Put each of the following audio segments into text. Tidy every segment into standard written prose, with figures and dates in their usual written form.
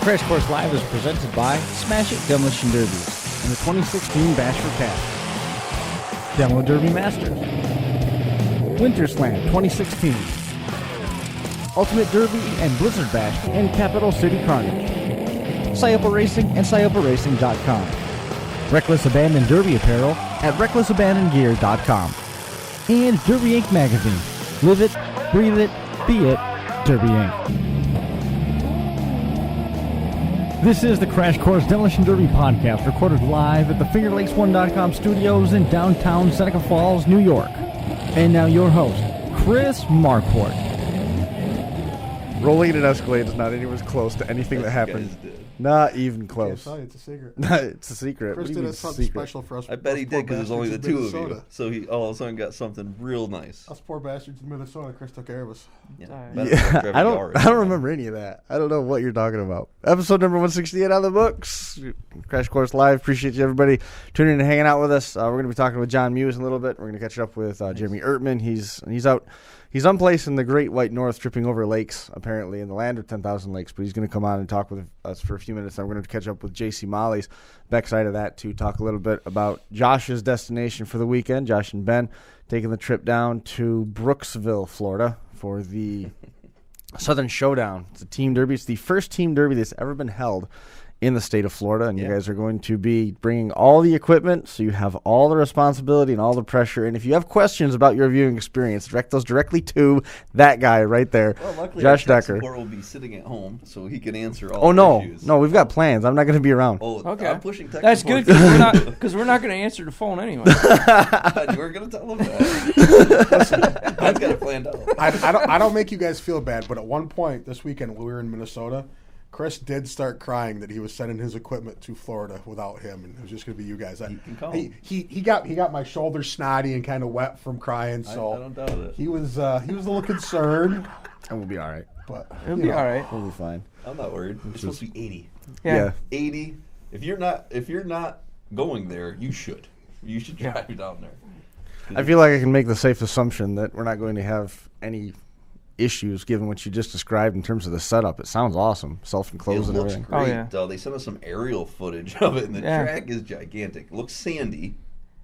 Crash Course Live is presented by Smash It Demolition Derbies and the 2016 Bash for Cash. Demo Derby Masters. WinterSlam 2016. Ultimate Derby and Blizzard Bash in Capital City Carnage. Scioppa Racing and ScioppaRacing.com. Reckless Abandon Derby Apparel at RecklessAbandonGear.com. And Derby Inc. Magazine. Live it, breathe it, be it, Derby Inc. This is the Crash Course Demolition Derby podcast, recorded live at the FingerLakes1.com studios in downtown Seneca Falls, New York. And now your host, Chris Marquardt. Rolling in Escalade is not anywhere close to anything that happened. Not even close. Can't tell you, it's a secret. It's a secret. Chris did something special for us. I bet he did because there's only the two of you. So he all of a sudden got something real nice. Us poor bastards in Minnesota. Chris took care of us. Yeah, I don't remember any of that. I don't know what you're talking about. Episode number 168 on the books. Crash Course Live. Appreciate you, everybody, tuning in and hanging out with us. We're going to be talking with Jon Mewes in a little bit. We're going to catch up with Jeremy Ertman. He's out. He's unplaced in the Great White North, tripping over lakes, apparently, in the land of 10,000 lakes. But he's going to come on and talk with us for a few minutes. And we're going to catch up with JC Molly's backside of that to talk a little bit about Josh's destination for the weekend. Josh and Ben taking the trip down to Brooksville, Florida, for the Southern Showdown. It's a team derby. It's the first team derby that's ever been held in the state of Florida, and you guys are going to be bringing all the equipment, so you have all the responsibility and all the pressure. And if you have questions about your viewing experience, direct those directly to that guy right there, luckily Josh our Decker. Support will be sitting at home, so he can answer all issues. No, we've got plans. I'm not going to be around. Oh, okay. I'm pushing tech That's support. good because we're not going to answer the phone anyway. You were going to tell him that. Listen, I've got it planned out. I don't make you guys feel bad, but at one point this weekend when we were in Minnesota, Chris did start crying that he was sending his equipment to Florida without him, and it was just going to be you guys. He got my shoulders snotty and kind of wet from crying. So I don't doubt it. He was a little concerned, And we'll be all right. but It'll be all right. We'll be fine. I'm not worried. It's supposed to be 80. Yeah. 80. If you're not going there, you should. You should drive down there. I feel like I can make the safe assumption that we're not going to have any issues given what you just described in terms of the setup. It sounds awesome. Self-enclosed and everything. Great. Oh, yeah. They sent us some aerial footage of it, and the track is gigantic. It looks sandy,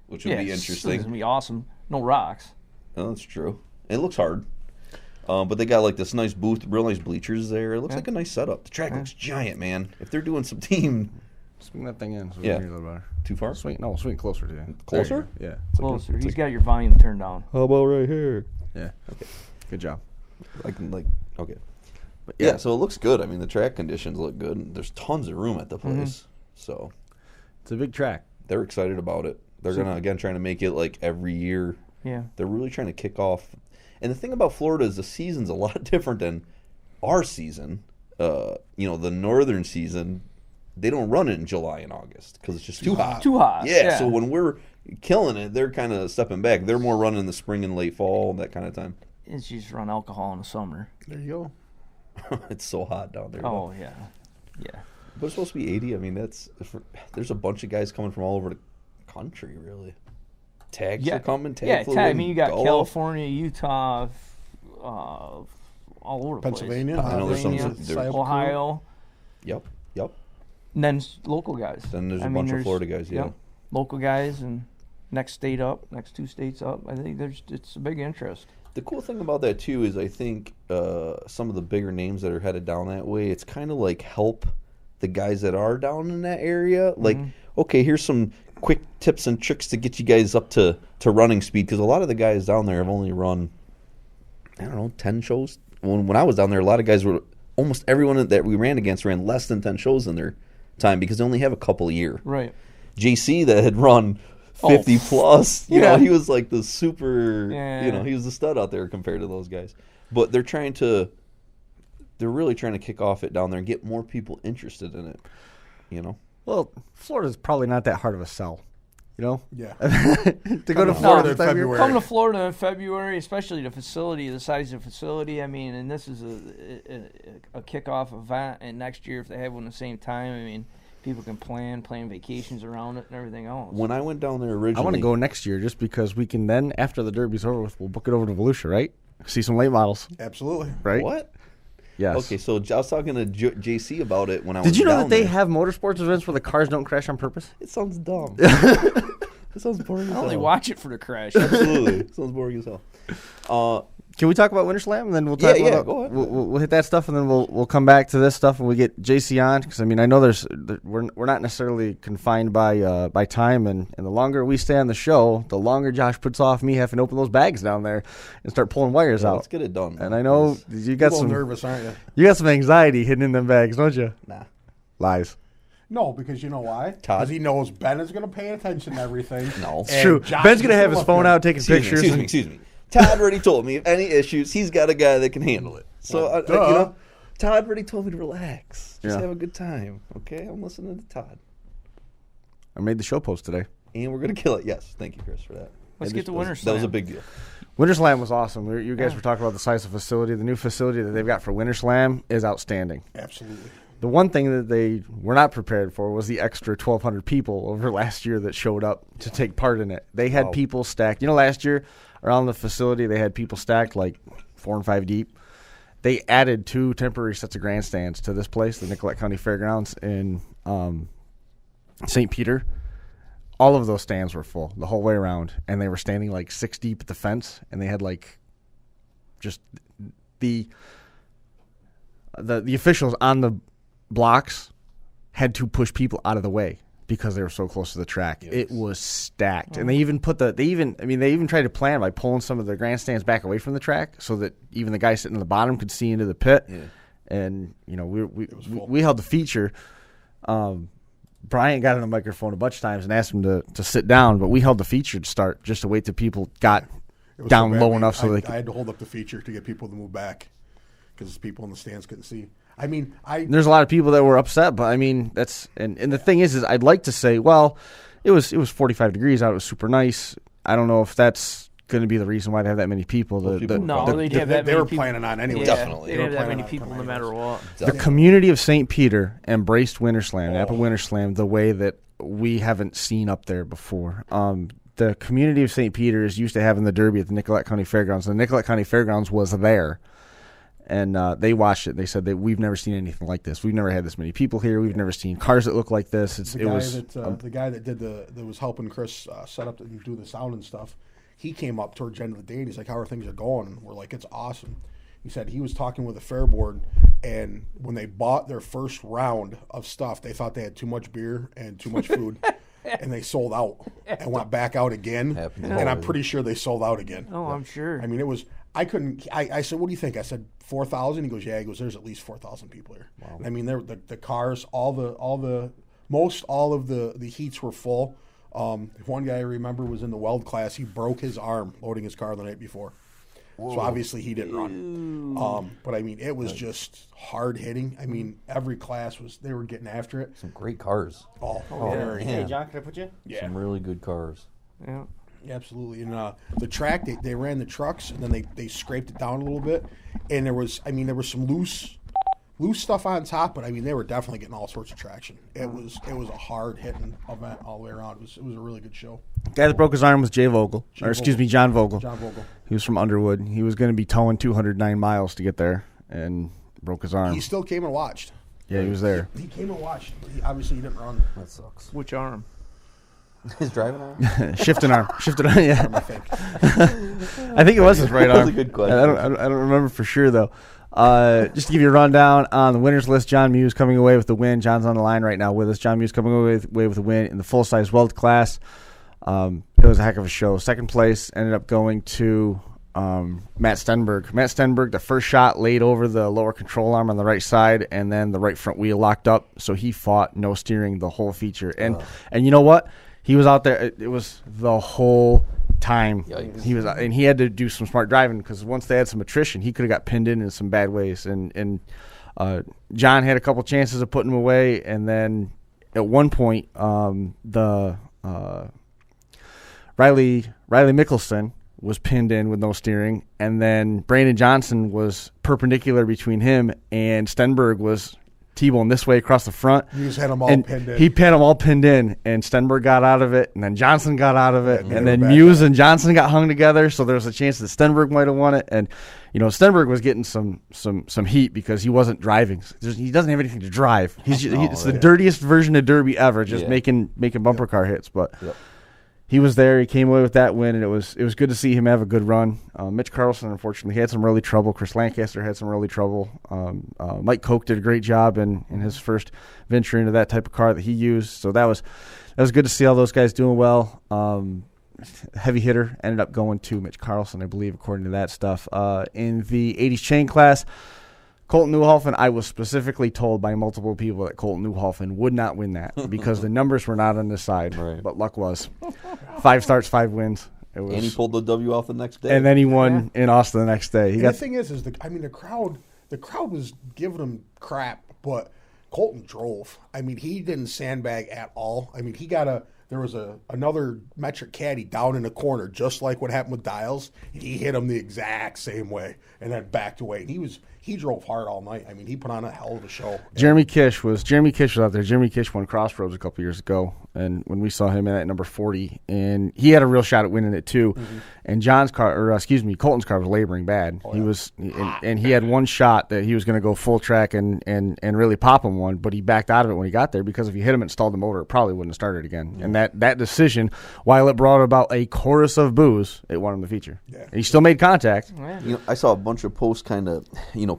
which would be interesting. It's going to be awesome. No rocks. Oh, that's true. It looks hard. But they got like this nice booth, real nice bleachers there. It looks like a nice setup. The track looks giant, man. If they're doing some team... Swing that thing in so we Yeah. can hear a little better. Too far? Swing closer to you. Closer? Yeah. Closer. He's got your volume turned down. How about right here? Yeah. Okay. Good job. Okay. But Yeah, so it looks good. I mean, the track conditions look good. There's tons of room at the place. So it's a big track. they're excited about it. They're going to, again, trying to make it like every year. Yeah. They're really trying to kick off. And the thing about Florida is the season's a lot different than our season. The northern season, they don't run it in July and August because it's just too hot. Too hot. Yeah, so when we're killing it, they're kind of stepping back. They're more running in the spring and late fall, that kind of time. It's just run alcohol in the summer. there you go. It's so hot down there. Oh, yeah. Yeah. But it's supposed to be 80. I mean, there's a bunch of guys coming from all over the country, really. Tags are coming. I mean, you got California, Utah, all over the Pennsylvania. place. I know there's some Ohio. Yep. And then local guys. Then there's a bunch of Florida guys, yeah. Yep, local guys and next state up, next two states up. I think it's a big interest. The cool thing about that, too, is I think some of the bigger names that are headed down that way, it's kind of like help the guys that are down in that area. Like, okay, here's some quick tips and tricks to get you guys up to running speed, because a lot of the guys down there have only run, 10 shows. When I was down there, a lot of guys were, almost everyone that we ran against ran less than 10 shows in their time because they only have a couple a year. Right. JC that had run 50 plus, you know, he was like the super, he was the stud out there compared to those guys. But they're really trying to kick off it down there and get more people interested in it, Well, Florida's probably not that hard of a sell, Yeah. to go to Florida in February. Come to Florida in February, especially the size of the facility. I mean, and this is a kickoff event, and next year if they have one at the same time, I mean, people can plan vacations around it and everything else. When I went down there originally, I want to go next year just because we can then, after the Derby's over with, we'll book it over to Volusia, right? See some late models. Absolutely. Right? What? Yes. Okay, so I was talking to JC about it when I was Did you know down that they there. have motorsports events where the cars don't crash on purpose? It sounds dumb. It sounds boring as I hell. only watch it for the crash. Absolutely. It sounds boring as hell. Can we talk about WinterSlam, and then we'll talk about go ahead. We'll hit that stuff, and then we'll come back to this stuff, and we get JC on, because I mean I know we're not necessarily confined by time, and the longer we stay on the show, the longer Josh puts off me having to open those bags down there and start pulling wires out. Let's get it done. And I know you got You're a some little nervous, aren't you? You got some anxiety hidden in them bags, don't you? Nah. Lies. No, because you know why? Todd? Because he knows Ben is going to pay attention to everything. No. It's true. Josh Ben's is gonna have his look phone good. out taking pictures. Excuse me. Todd already told me if any issues, he's got a guy that can handle it. So, Todd already told me to relax. Just have a good time. Okay? I'm listening to Todd. I made the show post today. And we're going to kill it. Yes. Thank you, Chris, for that. Let's get to WinterSlam. That was a big deal. WinterSlam was awesome. You guys were talking about the size of facility. The new facility that they've got for WinterSlam is outstanding. Absolutely. The one thing that they were not prepared for was the extra 1,200 people over last year that showed up to take part in it. They had people stacked. Last year around the facility, they had people stacked like 4 and 5 deep. They added 2 temporary sets of grandstands to this place, the Nicollet County Fairgrounds in St. Peter. All of those stands were full the whole way around, and they were standing like 6 deep at the fence, and they had like just the officials on the blocks had to push people out of the way because they were so close to the track. Yes. It was stacked, and they even tried to plan by pulling some of the grandstands back away from the track so that even the guy sitting in the bottom could see into the pit. Yeah. And we held the feature. Brian got on the microphone a bunch of times and asked him to sit down, but we held the feature to start just to wait till people got down low enough so they could. I had to hold up the feature to get people to move back because people in the stands couldn't see. There's a lot of people that were upset, but I mean that's and the thing is I'd like to say, well, it was 45 degrees out, it was super nice. I don't know if that's going to be the reason why they have that many people. They'd have that many people. They were planning on anyway. Yeah, definitely. They'd have that many people no matter what. The community of St. Peter embraced WinterSlam, NAPA WinterSlam, the way that we haven't seen up there before. The community of St. Peter is used to having the Derby at the Nicollet County Fairgrounds. The Nicollet County Fairgrounds was there. And they watched it. They said that we've never seen anything like this. We've never had this many people here. We've never seen cars that look like this. The guy that was helping Chris set up and do the sound and stuff, he came up towards the end of the day and he's like, "How are things going?" And we're like, "It's awesome." He said he was talking with the fair board, and when they bought their first round of stuff, they thought they had too much beer and too much food, and they sold out and went back out again. And I'm pretty sure they sold out again. Oh, I'm sure. I mean, it was. I couldn't. I said, "What do you think?" I said 4,000. He goes, "Yeah." He goes, "There's at least 4,000 people here." Wow. And I mean, the cars, all of the heats were full. One guy I remember was in the Weld Class. He broke his arm loading his car the night before. Whoa. So obviously he didn't run. But I mean, it was just hard hitting. I mean, every class they were getting after it. Some great cars. Hey, John, can I put you in? Yeah. Some really good cars. Yeah. Absolutely. And the track, they ran the trucks, and then they scraped it down a little bit. And there was some loose stuff on top, but I mean, they were definitely getting all sorts of traction. It was a hard hitting event all the way around. It was a really good show. The guy that broke his arm was John Vogel. John Vogel. He was from Underwood. He was going to be towing 209 miles to get there and broke his arm. He still came and watched. Yeah, he was there. He came and watched. Obviously, he didn't run. That sucks. Which arm? His driving arm? Shifting arm, yeah. I think it was his right arm. That's a good question. I don't remember for sure, though. Just to give you a rundown on the winners list, Jon Mewes coming away with the win. John's on the line right now with us. Jon Mewes coming away with the win in the full-size Weld Class. It was a heck of a show. Second place ended up going to Matt Stenberg. Matt Stenberg, the first shot laid over the lower control arm on the right side, and then the right front wheel locked up, so he fought no steering the whole feature. And you know what? He was out there. It was the whole time. Yikes. He had to do some smart driving because once they had some attrition, he could have got pinned in some bad ways. And John had a couple chances of putting him away, and then at one point, Riley Mickelson was pinned in with no steering, and then Brandon Johnson was perpendicular between him, and Stenberg was T-bone this way across the front. You just had them all pinned in. He had them all pinned in, and Stenberg got out of it, and then Johnson got out of it, and then Mewes and Johnson got hung together, so there was a chance that Stenberg might have won it. And, Stenberg was getting some heat because he wasn't driving. He doesn't have anything to drive. It's the dirtiest version of Derby ever, just making bumper car hits. But he was there. He came away with that win, and it was good to see him have a good run. Mitch Carlson, unfortunately, had some early trouble. Chris Lancaster had some early trouble. Mike Koch did a great job in his first venture into that type of car that he used. So that was good to see all those guys doing well. Heavy hitter ended up going to Mitch Carlson, I believe, according to that stuff. In the 80s chain class, Colton Newhofen, I was specifically told by multiple people that Colton Newhofen would not win that because the numbers were not on his side. Right. But luck was. 5 starts, 5 wins. And he pulled the W off the next day. And then he won in Austin the next day. The thing is the crowd was giving him crap, but Colton drove. I mean, he didn't sandbag at all. I mean, there was another metric caddy down in the corner, just like what happened with Dials, and he hit him the exact same way and then backed away. He drove hard all night. I mean, he put on a hell of a show. Jeremy Kish was out there. Jeremy Kish won Crossroads a couple years ago, and when we saw him in at number 40, and he had a real shot at winning it too. Mm-hmm. And Colton's car was laboring bad. Oh, yeah. He was, and he had one shot that he was going to go full track and really pop him one, but he backed out of it when he got there because if he hit him and stalled the motor, it probably wouldn't have started again. Mm-hmm. And that decision, while it brought about a chorus of boos, it won him the feature. Yeah. And he still made contact. Yeah. I saw a bunch of posts, kind of,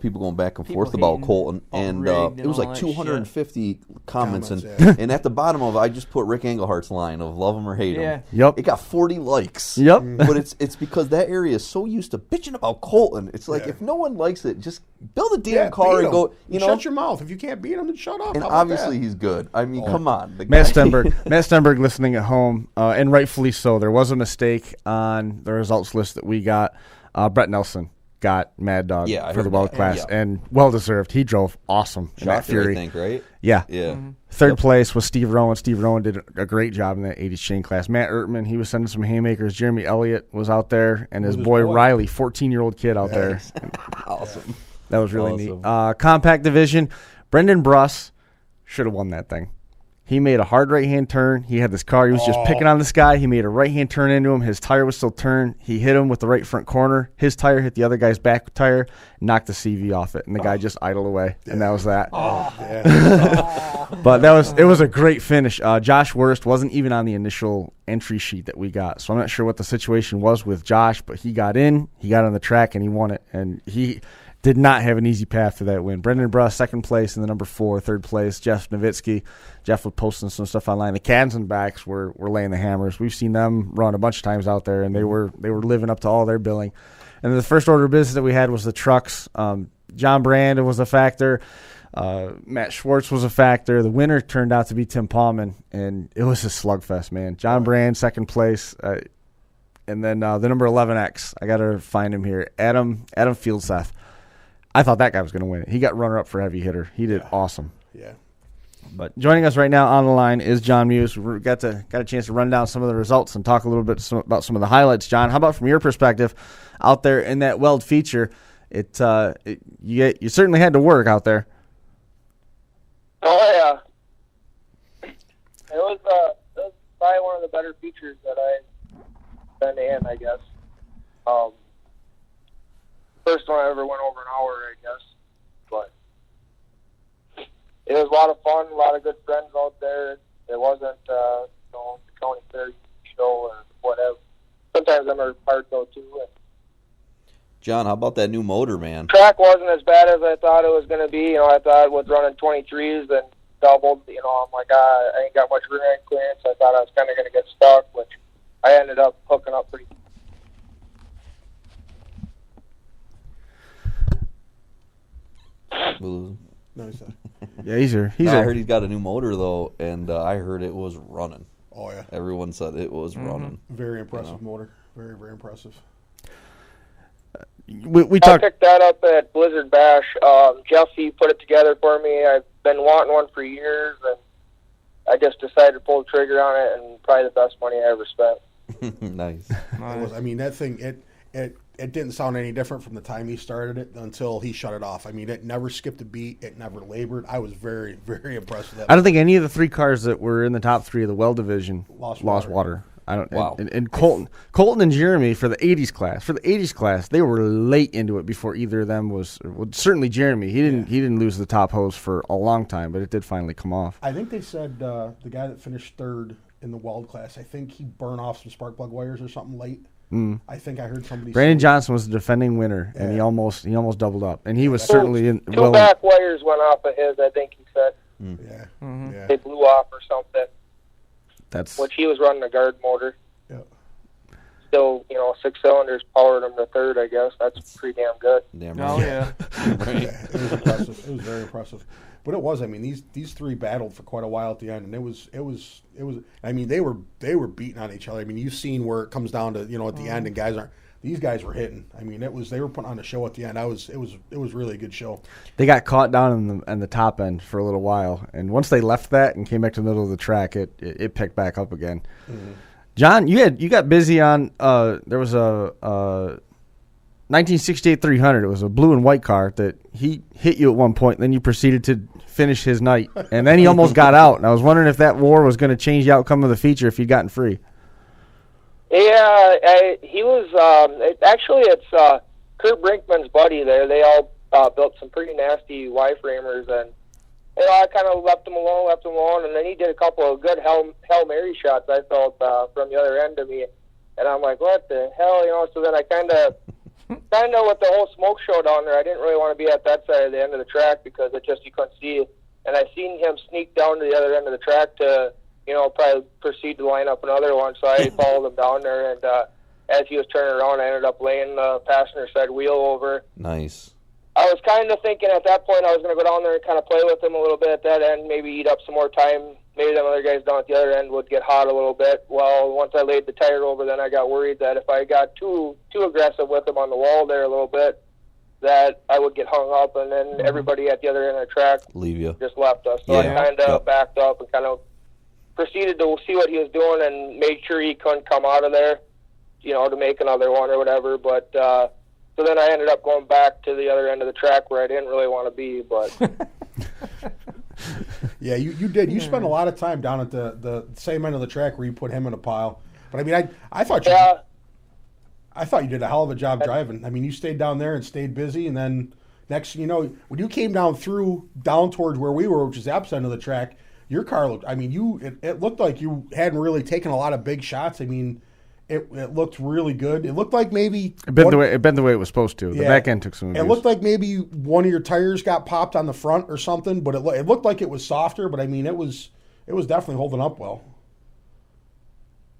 people going back and forth about Colton, and it was like 250 comments, and at the bottom of it, I just put Rick Englehart's line of love him or hate him. Yep. It got 40 likes. Yep. But it's because that area is so used to bitching about Colton. It's like if no one likes it, just build a damn car and go. Shut your mouth. If you can't beat him, then shut up. And obviously he's good. I mean, come on. Matt Stenberg listening at home, and rightfully so. There was a mistake on the results list that we got. Brett Nelson got Mad Dog for the Weld Class, and well-deserved. He drove awesome in that Fury. I think, right? Yeah. Yeah. Mm-hmm. Third place was Steve Rowan. Steve Rowan did a great job in that 80s chain class. Matt Ertman, he was sending some haymakers. Jeremy Elliott was out there, and his boy Riley, 14-year-old kid out there. Awesome. That was really neat. Compact division, Brendan Bruss should have won that thing. He made a hard right-hand turn. He had this car. He was just picking on this guy. He made a right-hand turn into him. His tire was still turned. He hit him with the right front corner. His tire hit the other guy's back tire, knocked the CV off it, and the guy just idled away. Yeah. And that was that. But it was a great finish. Josh Wurst wasn't even on the initial entry sheet that we got, so I'm not sure what the situation was with Josh, but he got in, he got on the track, and he won it. And he did not have an easy path to that win. Brendan Bruss, second place in the number 4. Third place, Jeff Nowitzki. Jeff was posting some stuff online. The Kanzenbacks were laying the hammers. We've seen them run a bunch of times out there, and they were living up to all their billing. And then the first order of business that we had was the trucks. John Brand was a factor. Matt Schwartz was a factor. The winner turned out to be Tim Paulman, and it was a slugfest, man. John Brand, second place. And then the number 11X. I got to find him here. Adam Fieldseth. I thought that guy was going to win it. He got runner-up for heavy hitter. He did awesome. Yeah. But joining us right now on the line is Jon Mewes. We got a chance to run down some of the results and talk a little bit about some of the highlights. John, how about from your perspective out there in that Weld feature? You certainly had to work out there. Oh yeah, it was probably one of the better features that I've been in, I guess. First one I ever went over an hour, I guess. But it was a lot of fun, a lot of good friends out there. It wasn't, the county fair show or whatever. Sometimes I'm a part though too. And John, how about that new motor, man? Track wasn't as bad as I thought it was going to be. I thought with running 23s and doubled, I'm like, I ain't got much rear end clearance. I thought I was kind of going to get stuck, which I ended up hooking up pretty. No, yeah, he's here. I heard he's got a new motor though, and I heard it was running. Oh yeah, everyone said it was running. Very impressive motor. Very, very impressive. I picked that up at Blizzard Bash. Jeffy put it together for me. I've been wanting one for years, and I just decided to pull the trigger on it, and probably the best money I ever spent. Nice. That thing. it didn't sound any different from the time he started it until he shut it off. I mean, it never skipped a beat. It never labored. I was very, very impressed with that. I don't think any of the 3 cars that were in the top 3 of the Weld division lost water. I don't. Wow. And Colton and Jeremy for the 80s class. For the 80s class, they were late into it before either of them was. Well, certainly Jeremy. He didn't lose the top hose for a long time, but it did finally come off. I think they said the guy that finished 3rd in the Weld class, I think he burned off some spark plug wires or something late. I think I heard somebody. Brandon Johnson was the defending winner, and he almost doubled up, and he was certainly in. Two back wires went off of his. I think he said. Yeah. Mm-hmm. Yeah. They blew off or something. That's which he was running a guard motor. Yeah. Still, 6 cylinders powered him to 3rd. I guess that's pretty damn good. Damn Oh right. yeah. Right. Yeah, it was impressive. It was very impressive. But it was. I mean, these 3 battled for quite a while at the end, and it was. I mean, they were beating on each other. I mean, you've seen where it comes down to at the end, and these guys were hitting. I mean, they were putting on a show at the end. It was really a good show. They got caught down in the top end for a little while, and once they left that and came back to the middle of the track, it picked back up again. Mm-hmm. John, you got busy on. There was a 1968 300. It was a blue and white car that he hit you at one point, and then you proceeded to finish his night, and then he almost got out. And I was wondering if that war was going to change the outcome of the feature if he'd gotten free. Yeah, he was. Actually, it's Kurt Brinkman's buddy there. They all built some pretty nasty Y-framers, and I kind of left him alone, and then he did a couple of good Hail Mary shots, I felt, from the other end of me. And I'm like, what the hell, So then I kind of with the whole smoke show down there, I didn't really want to be at that side of the end of the track because you couldn't see. And I seen him sneak down to the other end of the track to, probably proceed to line up another one. So I followed him down there, and as he was turning around, I ended up laying the passenger side wheel over. Nice. I was kind of thinking at that point I was going to go down there and kind of play with him a little bit at that end, maybe eat up some more time. Maybe them other guys down at the other end would get hot a little bit. Well, once I laid the tire over, then I got worried that if I got too aggressive with him on the wall there a little bit, that I would get hung up, and then everybody at the other end of the track Leave you. just left us. So I kind of backed up and kind of proceeded to see what he was doing and made sure he couldn't come out of there, to make another one or whatever. But so then I ended up going back to the other end of the track where I didn't really want to be. But yeah, you did. You spent a lot of time down at the same end of the track where you put him in a pile. But I mean, I thought you. Yeah. I thought you did a hell of a job driving. I mean, you stayed down there and stayed busy, and then next, when you came down towards where we were, which is the opposite end of the track, your car looked. I mean, it looked like you hadn't really taken a lot of big shots. I mean, it looked really good. It looked like maybe it bent the way it was supposed to. The back end took some abuse. It looked like maybe one of your tires got popped on the front or something, but it looked like it was softer. But I mean, it was definitely holding up well.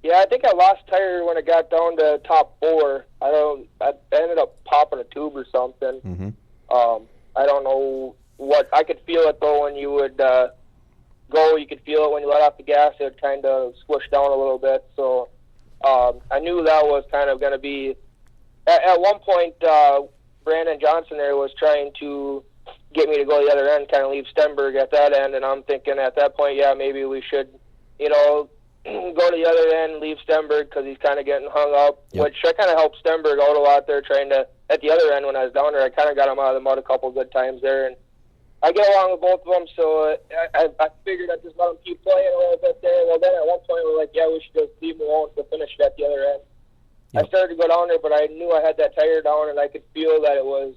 Yeah, I think I lost tire when it got down to top 4. I ended up popping a tube or something. Mm-hmm. I don't know what. I could feel it though when you would go. You could feel it when you let off the gas. It would kind of squish down a little bit. So I knew that was kind of going to be. At one point, Brandon Johnson there was trying to get me to go the other end, kind of leave Stenberg at that end, and I'm thinking at that point, yeah, maybe we should, go to the other end, leave Stenberg because he's kind of getting hung up, which I kind of helped Stenberg out a lot there trying to, at the other end when I was down there, I kind of got him out of the mud a couple good times there, and I get along with both of them, so I figured I'd just let them keep playing a little bit there. Well, then at one point we were like, yeah, we should just leave them alone to finish it at the other end. Yep. I started to go down there, but I knew I had that tire down, and I could feel that it was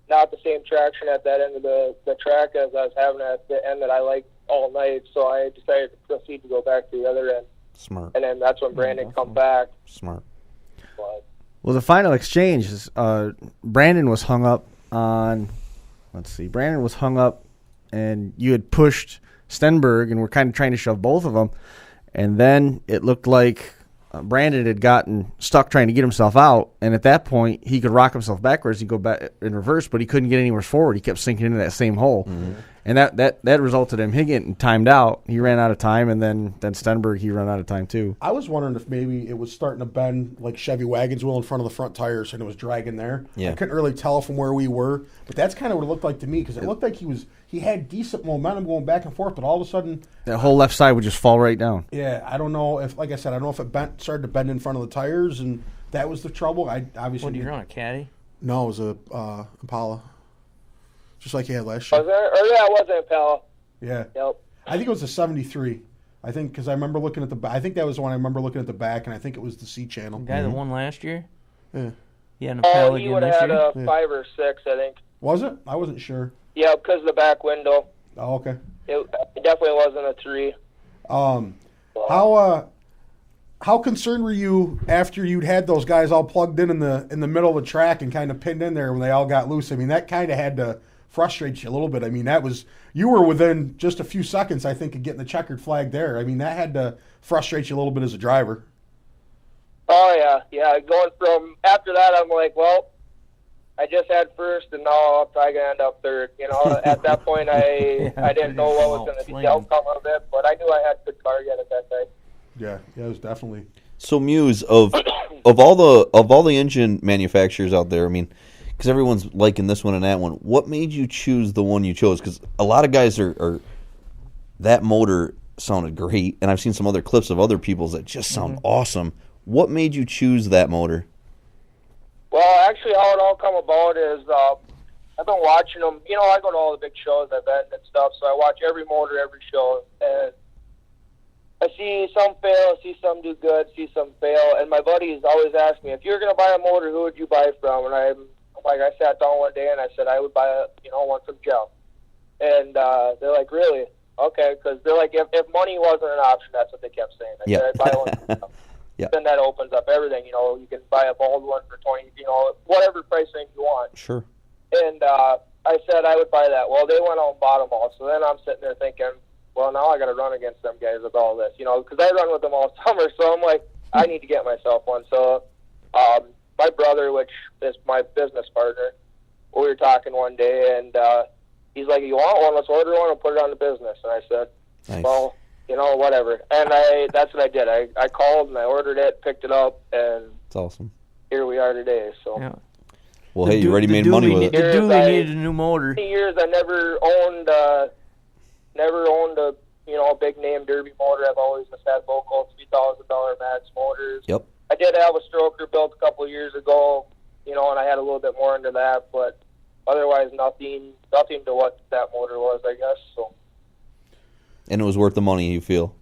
not the same traction at that end of the track as I was having at the end that I liked all night, so I decided to proceed to go back to the other end. Smart. And then that's when Brandon come back. Smart. But, well, the final exchange is Brandon was hung up on. Let's see. Brandon was hung up, and you had pushed Stenberg, and we're kind of trying to shove both of them. And then it looked like Brandon had gotten stuck trying to get himself out, and at that point, he could rock himself backwards. He'd go back in reverse, but he couldn't get anywhere forward. He kept sinking into that same hole. Mm-hmm. And that resulted in him getting timed out. He ran out of time, and then Stenberg, he ran out of time too. I was wondering if maybe it was starting to bend like Chevy wagons will in front of the front tires, and it was dragging there. Yeah. I couldn't really tell from where we were, but that's kind of what it looked like to me because it looked like he had decent momentum going back and forth, but all of a sudden that whole left side would just fall right down. Yeah, I don't know if, like I said, I don't know if it started to bend in front of the tires, and That was the trouble. I obviously. What, do you run a caddy? No, it was a Impala. Just like he had last year. Was there? Or yeah, it was an Impala. Yeah. Yep. I think it was a 73. I think because I remember looking at the back. I think that was the one I remember looking at the back, and I think it was the C channel. The guy that won last year? Yeah. Yeah, an Impala he again would have this had year? a 5 or 6, I think. Was it? I wasn't sure. Yeah, because of the back window. Oh, okay. It definitely wasn't a 3. How concerned were you after you'd had those guys all plugged in the middle of the track and kind of pinned in there when they all got loose? I mean, that kind of had to frustrate you a little bit. I mean, you were within just a few seconds, I think, of getting the checkered flag there. I mean, that had to frustrate you a little bit as a driver. Oh, yeah. Going from after that, I'm like, well, I just had first, and now I'm probably going to end up third. You know, at that point, I didn't know what was going to be the outcome of it, but I knew I had a good car yet at that time. Yeah, it was definitely. So Mewes, of all the engine manufacturers out there, I mean, because everyone's liking this one and that one, what made you choose the one you chose? Because a lot of guys are that motor sounded great, and I've seen some other clips of other people's that just sound awesome. What made you choose that motor? Well, actually, how it all come about is I've been watching them. You know, I go to all the big shows I've been and stuff, so I watch every motor, every show, and I see some fail, see some do good, see some fail, and my buddies always ask me, if you're going to buy a motor, who would you buy from? And I'm like, I sat down one day and I said I would buy one from Jeff. And they're like, really? Okay, because they're like, if money wasn't an option, that's what they kept saying. I said, I'd buy one from Jeff. Yeah. Then that opens up everything. You know, you can buy a bald one for 20, whatever price range you want. Sure. And I said I would buy that. Well, they went out and bought them all. So then I'm sitting there thinking, well, now I got to run against them guys with all this, because I run with them all summer. So I'm like, I need to get myself one. So my brother, which is my business partner, we were talking one day, and he's like, you want one? Let's order one and put it on the business. And I said, nice. Well, whatever. And that's what I did. I called and I ordered it, picked it up, and it's awesome. Here we are today. So. Yeah. Well, hey, you already made money with it. The dually needed a new motor. 20 years I never owned a big name derby motor. I've always just had local $3,000 max motors. Yep. I did have a stroker built a couple of years ago, and I had a little bit more into that, but otherwise nothing to what that motor was, I guess. So. And it was worth the money, you feel?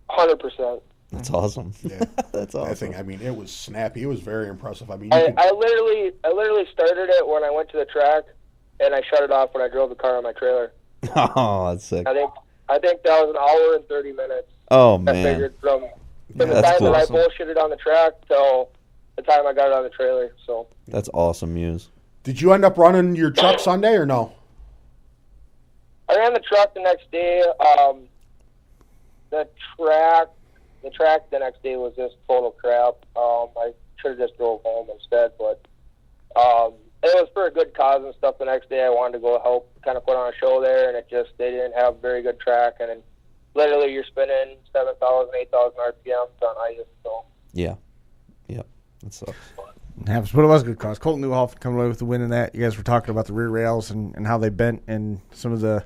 100%. That's awesome. Yeah, that's awesome. I think. I mean, it was snappy. It was very impressive. I mean, I literally started it when I went to the track, and I shut it off when I drove the car on my trailer. Oh, that's sick. I think that was an hour and 30 minutes. Oh man! I figured from the time that I bullshitted on the track till the time I got it on the trailer. So that's awesome, Mewes. Did you end up running your truck Sunday or no? I ran the truck the next day. The track the next day was just total crap. I should have just drove home instead, but it was for a good cause and stuff. The next day I wanted to go help kind of put on a show there, and they didn't have very good track, and then literally you're spinning 7,000, 8,000 RPMs on ice. So yeah, that sucks. Happens, but it was a good cause. Colton Newhoff coming away with the win in that. You guys were talking about the rear rails and how they bent and some of the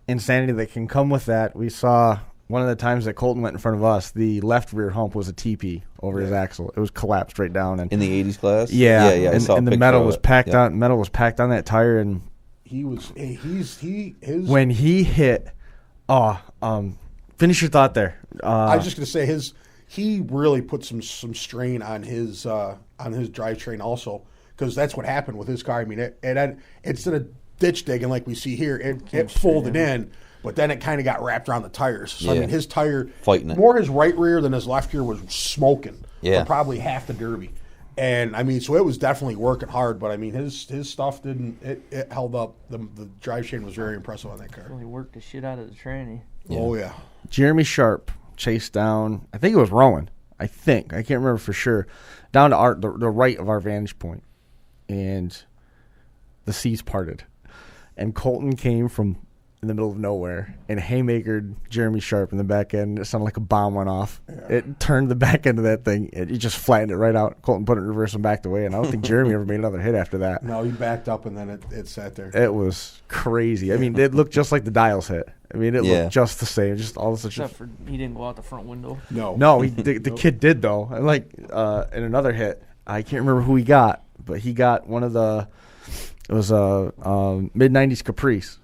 insanity that can come with that. We saw one of the times that Colton went in front of us, the left rear hump was a TP over his axle. It was collapsed right down. And in the 80s class? Yeah. And the metal was packed on. Metal was packed on that tire, and when he hit. Finish your thought there. I was just going to say he really put some strain on his drivetrain also, because that's what happened with his car. I mean, it instead of ditch digging like we see here, it folded in. But then it kind of got wrapped around the tires. So, I mean, his tire, fighting it. More his right rear than his left rear was smoking for probably half the Derby. And, I mean, so it was definitely working hard. But, I mean, his stuff it held up. The drivetrain was very impressive on that car. Really worked the shit out of the tranny. Yeah. Oh, yeah. Jeremy Sharp chased down, I think it was Rowan. I can't remember for sure, down to the right of our vantage point. And the seas parted. And Colton came from in the middle of nowhere and haymakered Jeremy Sharp in the back end. It sounded like a bomb went off. Yeah. It turned the back end of that thing. It just flattened it right out. Colton put it in reverse and backed away, and I don't think Jeremy ever made another hit after that. No, he backed up, and then it sat there. It was crazy. I mean, it looked just like the Dials hit. I mean, it looked just the same. Just all the Except for he didn't go out the front window. No, the kid did, though. And like in another hit, I can't remember who he got, but he got one of the – it was a mid-'90s Caprice.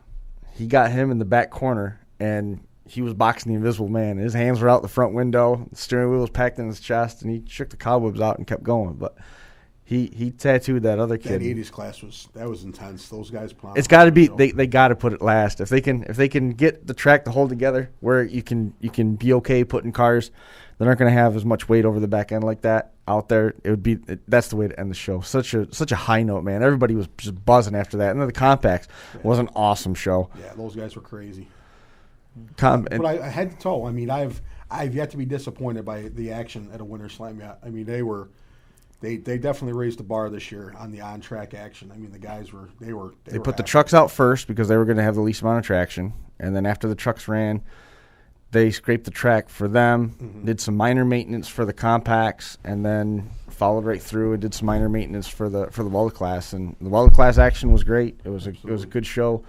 He got him in the back corner, and he was boxing the Invisible Man. His hands were out the front window, the steering wheel was packed in his chest, and he shook the cobwebs out and kept going. But he tattooed that other kid. That 80s class was intense. Those guys plowed. It's got to be they got to put it last. If they can get the track to hold together where you can be okay putting cars that aren't going to have as much weight over the back end like that out there, that's the way to end the show. Such a high note, man. Everybody was just buzzing after that. And then the Compacts was an awesome show. Yeah, those guys were crazy. But I head to toe. I mean, I've yet to be disappointed by the action at a WinterSlam yet. I mean, they definitely raised the bar this year on the on track action. I mean, the guys they put the trucks out first because they were going to have the least amount of traction, and then after the trucks ran, they scraped the track for them, did some minor maintenance for the Compacts, and then followed right through and did some minor maintenance for the Weld Class. And the Weld Class action was great. It was a good show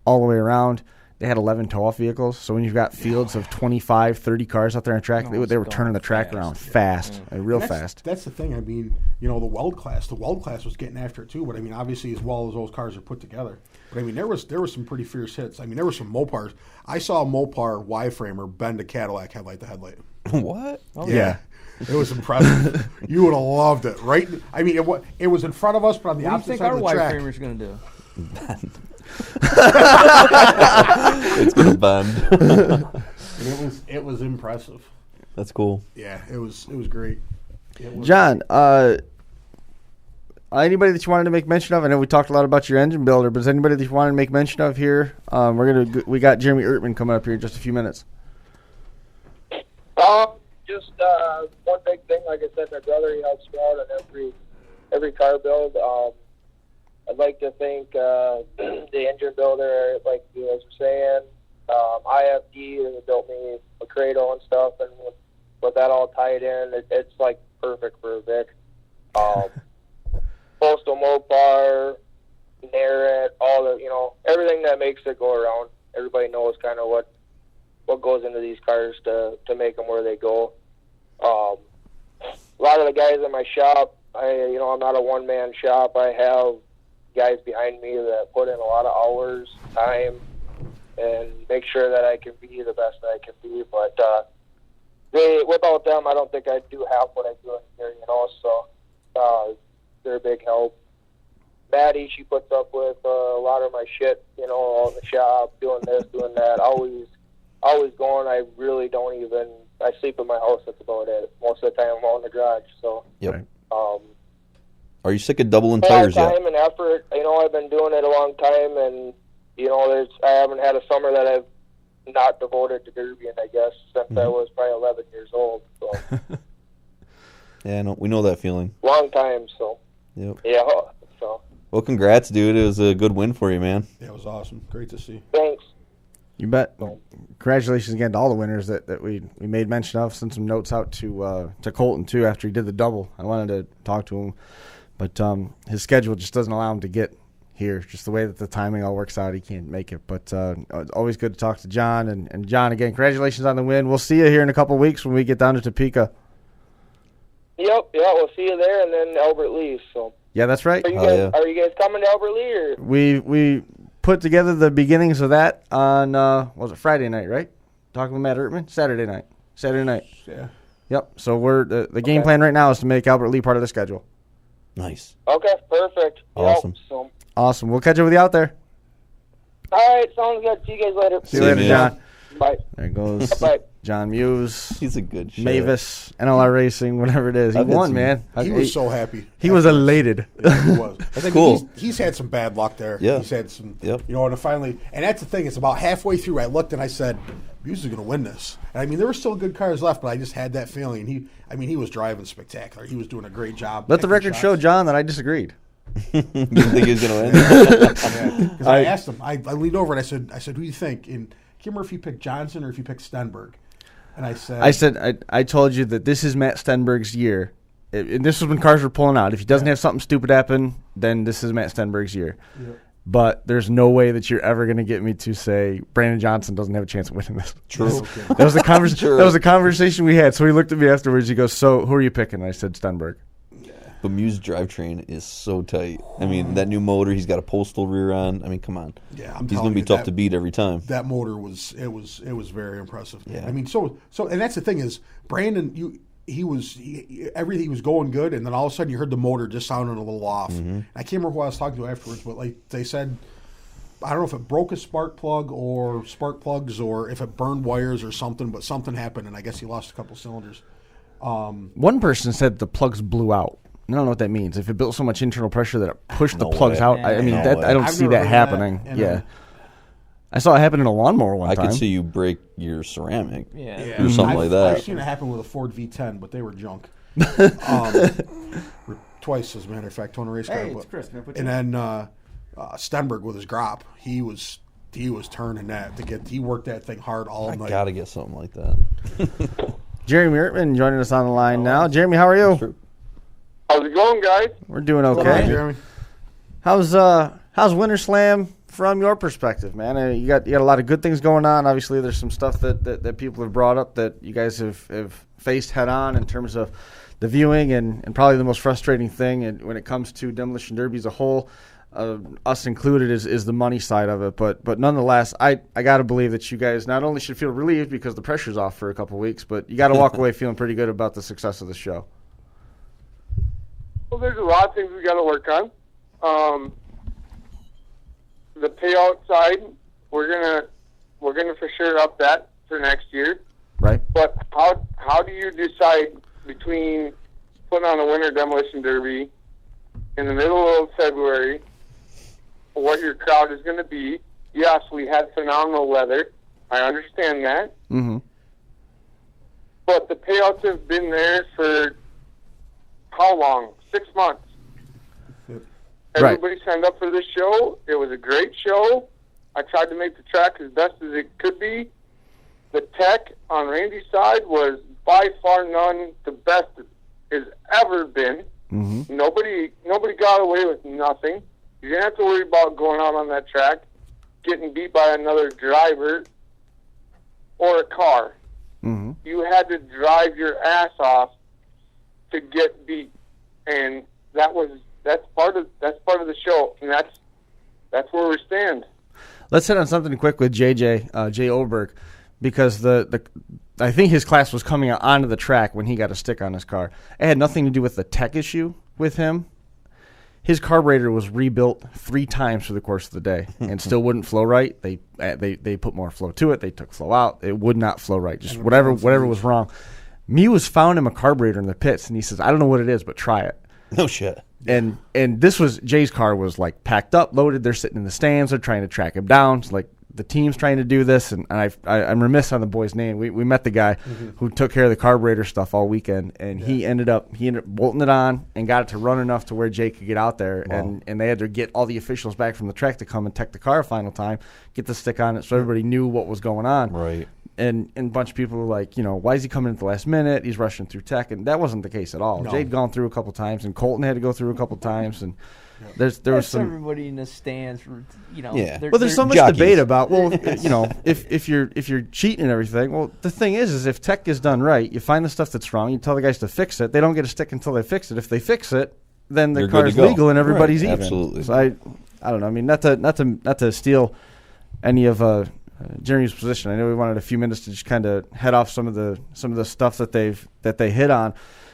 all the way around. They had 11 tow-off vehicles, so when you've got fields of 25, 30 cars out there on track, they were turning the track around fast, real fast. That's the thing. I mean, the Weld Class was getting after it too, but I mean, obviously, as well as those cars are put together. But I mean, there was some pretty fierce hits. I mean, there were some Mopars. I saw a Mopar Y-framer bend a Cadillac headlight to headlight. What? Oh, yeah. It was impressive. You would have loved it, right? I mean, it was in front of us, but on the opposite side of the track. What do you think our Y-framer's going to do? It's gonna bend. It was impressive. That's cool. Yeah, it was great. John, anybody that you wanted to make mention of? I know we talked a lot about your engine builder, but is anybody that you wanted to make mention of here? We got Jeremy Ertman coming up here in just a few minutes. Just one big thing. Like I said, my brother, he helps me out on every car build. I'd like to thank the engine builder, like you guys were saying. IFD built me a cradle and stuff, and with that all tied in, it's like perfect for a Vic. Postal Mopar, Narrett, all the everything that makes it go around. Everybody knows kind of what goes into these cars to make them where they go. A lot of the guys in my shop, I'm not a one-man shop. I have guys behind me that put in a lot of hours, time, and make sure that I can be the best that I can be. But without them, I don't think I'd do half what I do in here, so they're a big help. Maddie, she puts up with a lot of my shit, all in the shop, doing this, doing that, always going. I really don't even, I sleep in my house, that's about it. Most of the time I'm out in the garage, so. Yep. Are you sick of doubling tires yet? Time and effort. I've been doing it a long time, and I haven't had a summer that I've not devoted to derbying, I guess, since I was probably 11 years old. So. Yeah, no, we know that feeling. Long time, so. Yep. Yeah. So. Well, congrats, dude. It was a good win for you, man. Yeah, it was awesome. Great to see. Thanks. You bet. Congratulations again to all the winners that we made mention of. Sent some notes out to Colton too after he did the double. I wanted to talk to him, but his schedule just doesn't allow him to get here. Just the way that the timing all works out, he can't make it. But it's always good to talk to John. And John, again, congratulations on the win. We'll see you here in a couple of weeks when we get down to Topeka. Yep. Yeah, we'll see you there, and then Albert Lee. So. Yeah, that's right. Are you guys coming to Albert Lee? Or? We put together the beginnings of that on was it Friday night, right? Talking with Matt Ertman, Saturday night. Yeah. Yep. So we're the game plan right now is to make Albert Lee part of the schedule. Nice. Okay, perfect. Awesome. Yep, so. Awesome. We'll catch up with you out there. All right, sounds good. See you guys later. See you later, John. Bye. There goes Bye. Jon Mewes. He's a good shot. Mewes, NLR Racing, whatever it is. He won, man. He was so happy. He was elated. Yeah, he was. I think cool. He's had some bad luck there. Yeah. He's had some, Yep. and finally, and that's the thing. It's about halfway through. I looked and I said, Mewes is going to win this. And I mean, there were still good cars left, but I just had that feeling. He was driving spectacular. He was doing a great job. Let the record shots. show, John, that I disagreed. You didn't think he was going to win? Because I asked him. I leaned over and I said, "Who do you think?" And I can't remember if he picked Johnson or if he picked Stenberg. And I said, I told you that this is Matt Stenberg's year. And this was when cars were pulling out. If he doesn't have something stupid happen, then this is Matt Stenberg's year. Yep. But there's no way that you're ever going to get me to say Brandon Johnson doesn't have a chance of winning this. True. That was the conversation. That was the conversation we had. So he looked at me afterwards. He goes, "So who are you picking?" And I said Stenberg. But Mewes' drivetrain is so tight. I mean, that new motor, he's got a postal rear on. I mean, come on. Yeah, he's going to be tough to beat every time. That motor was very impressive. Yeah. I mean, so and that's the thing is Brandon, everything was going good, and then all of a sudden you heard the motor just sounding a little off. Mm-hmm. I can't remember who I was talking to afterwards, but like they said, I don't know if it broke a spark plug or spark plugs or if it burned wires or something, but something happened, and I guess he lost a couple cylinders. One person said the plugs blew out. I don't know what that means. If it built so much internal pressure that it pushed the plugs out, I mean, I don't see that happening. Yeah. I saw it happen in a lawnmower one time. I could see you break your ceramic Yeah. or something like that. I've seen it happen with a Ford V10, but they were junk. Twice, as a matter of fact, on a race car. Hey, it's Chris. And then Stenberg with his grop, he was turning that he worked that thing hard all night. I got to get something like that. Jeremy Ertman joining us on the line now. Jeremy, how are you? How's it going, guys? We're doing okay. Hi, Jeremy. How's WinterSlam from your perspective, man? You got a lot of good things going on. Obviously, there's some stuff that people have brought up that you guys have faced head on in terms of the viewing and probably the most frustrating thing when it comes to Demolition Derby as a whole, us included, is the money side of it. But nonetheless, I got to believe that you guys not only should feel relieved because the pressure's off for a couple of weeks, but you got to walk away feeling pretty good about the success of the show. Well, there's a lot of things we got to work on. The payout side, we're gonna for sure up that for next year. Right. But how do you decide between putting on a winter demolition derby in the middle of February, what your crowd is going to be? Yes, we had phenomenal weather. I understand that. Mm-hmm. But the payouts have been there for how long? 6 months. Everybody signed up for this show. It was a great show. I tried to make the track as best as it could be. The tech on Randy's side was by far none the best it's ever been. Mm-hmm. Nobody got away with nothing. You didn't have to worry about going out on that track, getting beat by another driver or a car. Mm-hmm. You had to drive your ass off to get beat, and that's part of the show, and that's where we stand. Let's hit on something quick with Jay Oberg, because I think his class was coming onto the track when he got a stick on his car. It had nothing to do with the tech issue with him. His carburetor was rebuilt 3 times through the course of the day and still wouldn't flow right. They put more flow to it. They took flow out. It would not flow right. Just whatever was wrong. Mewes found him a carburetor in the pits, and he says, "I don't know what it is, but try it." No shit. And this was Jay's car was like packed up, loaded. They're sitting in the stands. They're trying to track him down. It's like the team's trying to do this, and I'm remiss on the boy's name. We met the guy who took care of the carburetor stuff all weekend, and he ended up bolting it on and got it to run enough to where Jay could get out there, and they had to get all the officials back from the track to come and tech the car a final time, get the stick on it, so everybody knew what was going on. Right. And a bunch of people were like, why is he coming at the last minute? He's rushing through tech, and that wasn't the case at all. No. Jay'd gone through a couple times, and Colton had to go through a couple times, and there was some everybody in the stands. Yeah. There's so much debate about if you're cheating and everything. Well, the thing is if tech is done right, you find the stuff that's wrong, you tell the guys to fix it. They don't get a stick until they fix it. If they fix it, then the car is legal and everybody's even. Absolutely. So I don't know. I mean, not to steal any of Jeremy's position. I know we wanted a few minutes to just kind of head off some of the stuff that they hit on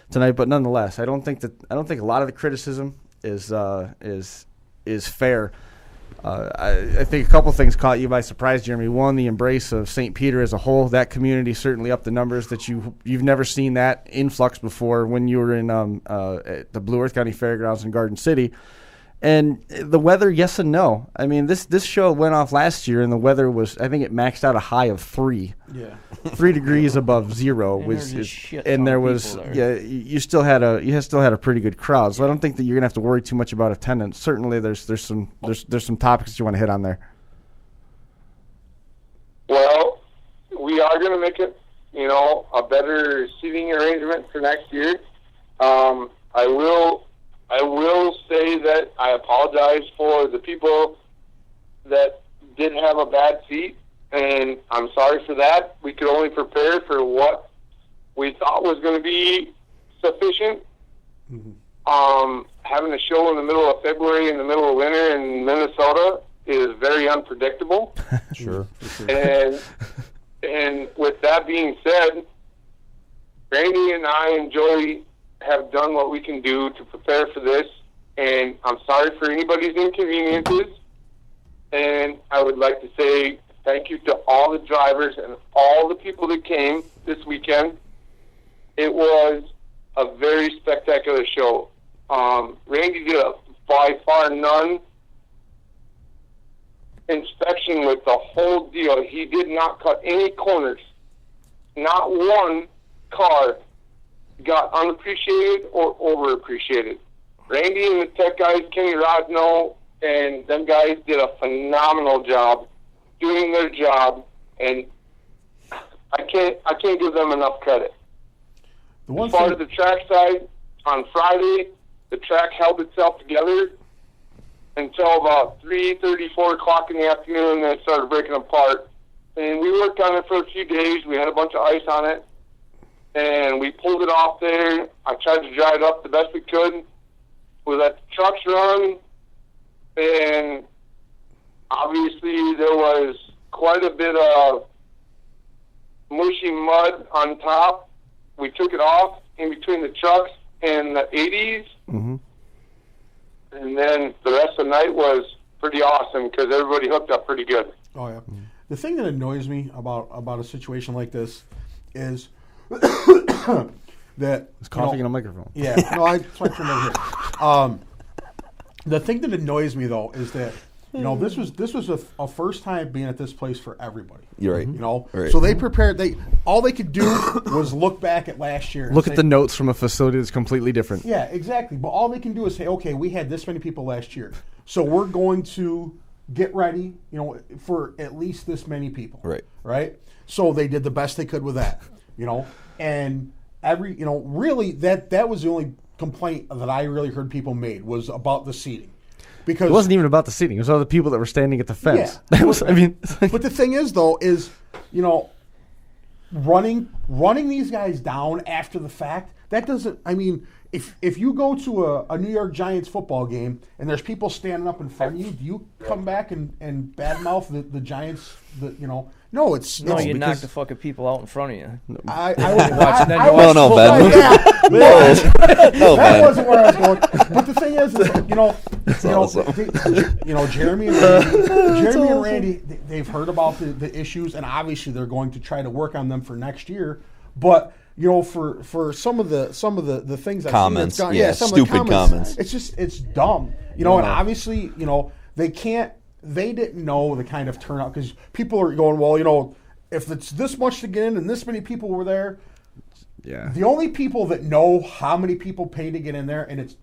tonight, but nonetheless, I don't think a lot of the criticism is fair. I think a couple things caught you by surprise, Jeremy. One, the embrace of St. Peter as a whole. That community certainly upped the numbers that you've never seen that influx before when you were in at the Blue Earth County Fairgrounds in Garden City. And the weather, yes and no. I mean, this show went off last year, and the weather was, I think it maxed out a high of 3. Yeah. 3 degrees above zero you still had a pretty good crowd. So I don't think that you're gonna have to worry too much about attendance. Certainly, there's some topics that you want to hit on there. Well, we are going to make it, a better seating arrangement for next year. I will say that I apologize for the people that did have a bad seat, and I'm sorry for that. We could only prepare for what we thought was going to be sufficient. Mm-hmm. Having a show in the middle of February, in the middle of winter in Minnesota, is very unpredictable. Sure. And with that being said, Randy and I have done what we can do to prepare for this, and I'm sorry for anybody's inconveniences. And I would like to say thank you to all the drivers and all the people that came this weekend. It was a very spectacular show. Randy did a by far none inspection with the whole deal. He did not cut any corners. Not one car got unappreciated or overappreciated. Randy and the tech guys, Kenny Rosno, and them guys did a phenomenal job doing their job, and I can't give them enough credit. As far as the track side, on Friday, the track held itself together until about 3:30, 4 o'clock in the afternoon, and then it started breaking apart. And we worked on it for a few days. We had a bunch of ice on it, and we pulled it off there. I tried to dry it up the best we could. We let the trucks run, and obviously there was quite a bit of mushy mud on top. We took it off in between the trucks and the 80s. Mm-hmm. And then the rest of the night was pretty awesome because everybody hooked up pretty good. Oh, yeah. Mm-hmm. The thing that annoys me about a situation like this is that... It's coughing in a microphone. Yeah. No, that's why I turned over here. The thing that annoys me, though, is that, this was a first time being at this place for everybody. You're right. Right. So they prepared. All they could do was look back at last year. Look at the notes from a facility that's completely different. Yeah, exactly. But all they can do is say, okay, we had this many people last year, so we're going to get ready, for at least this many people. Right. Right. So they did the best they could with that, and really that was the only complaint that I really heard people made was about the seating. Because it wasn't even about the seating. It was all the people that were standing at the fence. Yeah. But the thing is, though, running these guys down after the fact, that doesn't, if you go to a New York Giants football game and there's people standing up in front of you, do you come back and badmouth the Giants, No, it's no. You knock the fucking people out in front of you. I was watching that. No, Ben. That wasn't where I was going. But the thing is, Jeremy and Randy, they've heard about the issues, and obviously they're going to try to work on them for next year. But for some of the things I've comments, seen, stupid comments. It's dumb, and obviously they can't. They didn't know the kind of turnout because people are going, well, if it's this much to get in and this many people were there, yeah. The only people that know how many people pay to get in there, and it's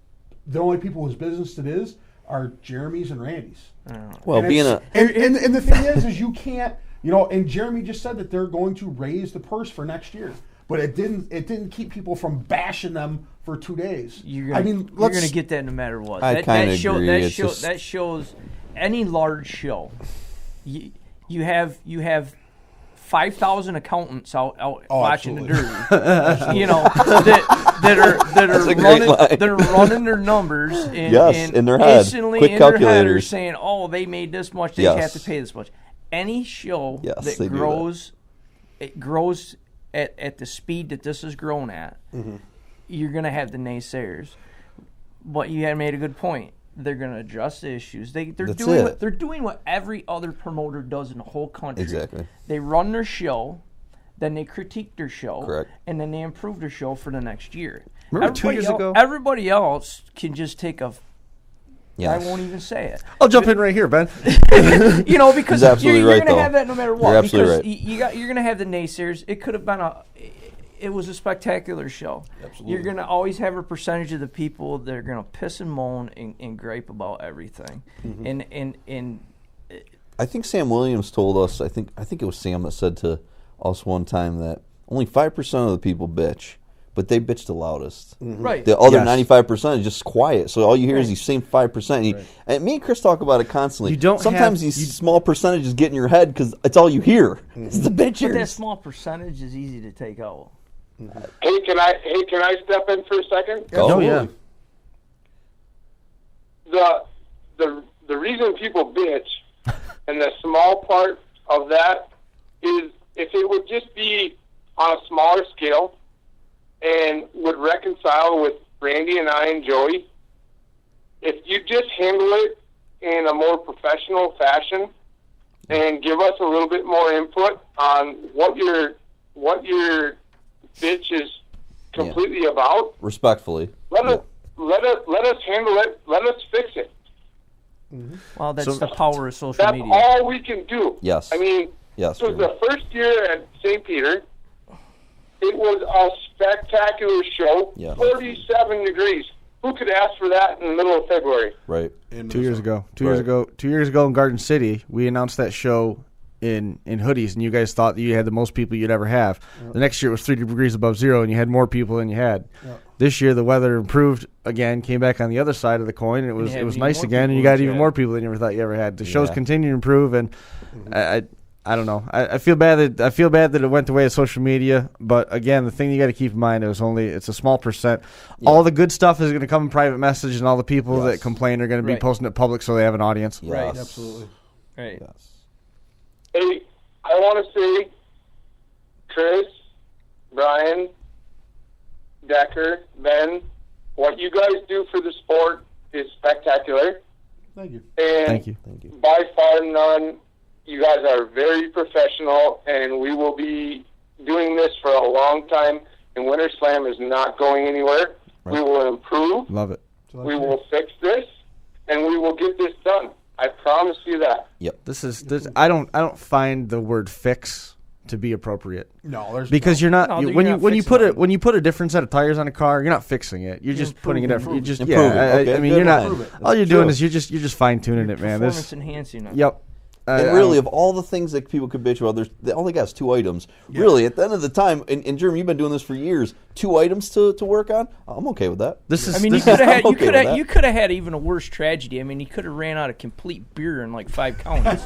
the only people whose business it is, are Jeremy's and Randy's. Well, and the thing is you can't, and Jeremy just said that they're going to raise the purse for next year, but it didn't keep people from bashing them for 2 days. You're going to get that no matter what. I kind of agree. That shows. Any large show, you have 5,000 accountants out watching absolutely. The Derby, that are running their numbers in their head, instantly quick in calculators, their head are saying, "Oh, they made this much, they have to pay this much." Any show that grows, it grows at the speed that this is grown at. Mm-hmm. You're going to have the naysayers, but you had made a good point. They're going to address the issues. They're doing what every other promoter does in the whole country. Exactly. They run their show, then they critique their show, correct, and then they improve their show for the next year. Remember 2 years ago? Everybody else can just take a I won't even say it. I'll jump in right here, Ben. Because absolutely you're right, going to though. have that no matter what. You're absolutely because right. You're going to have the naysayers. It could have been it was a spectacular show. Absolutely. You're going to always have a percentage of the people that are going to piss and moan and gripe about everything. And I think Sam Williams told us, I think it was Sam that said to us one time that only 5% of the people bitch, but they bitch the loudest. right. The other Yes. 95% is just quiet. So all you hear is these same 5%. And me and Chris talk about it constantly. You don't Sometimes have- these small percentages get in your head because it's all you hear. It's the But that bitchers. small percentage is easy to take out. Hey, can I step in for a second? Oh, yeah. The reason people bitch, and the small part of that is if it would just be on a smaller scale and would reconcile with Randy and I and Joey, if you just handle it in a more professional fashion and give us a little bit more input on what your bitch is completely about, Respectfully. let us handle it. Let us fix it. Well, that's the power of social That's media. all we can do. Yes. I mean, Yes, it was Jeremy. the first year at St. Peter. It was a spectacular show. Yeah. 47 degrees. Who could ask for that in the middle of February? Right. 2 years ago. Two Right. years ago in Garden City, we announced that show in hoodies, and you guys thought that you had the most people you'd ever have. The next year it was 3 degrees above zero, and you had more people than you had. This year the weather improved again, came back on the other side of the coin, and it was have even nice more again, and people you got than you even had. more people than you ever thought you ever had. The shows Yeah. continue to improve, and I don't know. I feel bad that it went the way of social media, but again, the thing you got to keep in mind is it's a small percent. All the good stuff is going to come in private message, and all the people that complain are going to be Right. posting it public so they have an audience. Right. Yes. Absolutely. Right. Yes. Hey, I want to say, Chris, Brian, Decker, Ben, what you guys do for the sport is spectacular. Thank you. And Thank you. Thank you. by far none, you guys are very professional, and we will be doing this for a long time, and WinterSlam is not going anywhere. Right. We will improve, Love it. we will fix this, and we will get this done. I promise you that. This I don't find the word fix to be appropriate. No, there's Because no. you're not No, you're when not you fixing it. when you put a different set of tires on a car, you're not fixing it. You're just putting it. improving. You just Improving. Okay, I mean, good. you're not. Improve it. All you're True. doing is you're just fine tuning it, man. Performance enhancing. Yep. And really, of all the things that people could bitch about, they only got 2 items. Really, at the end of the time, and Jeremy, you've been doing this for years. 2 items to work on. I'm okay with that. this is. I mean, you this could have had okay with that. you could have had even a worse tragedy. I mean, you could have ran out of complete beer in like 5 counties.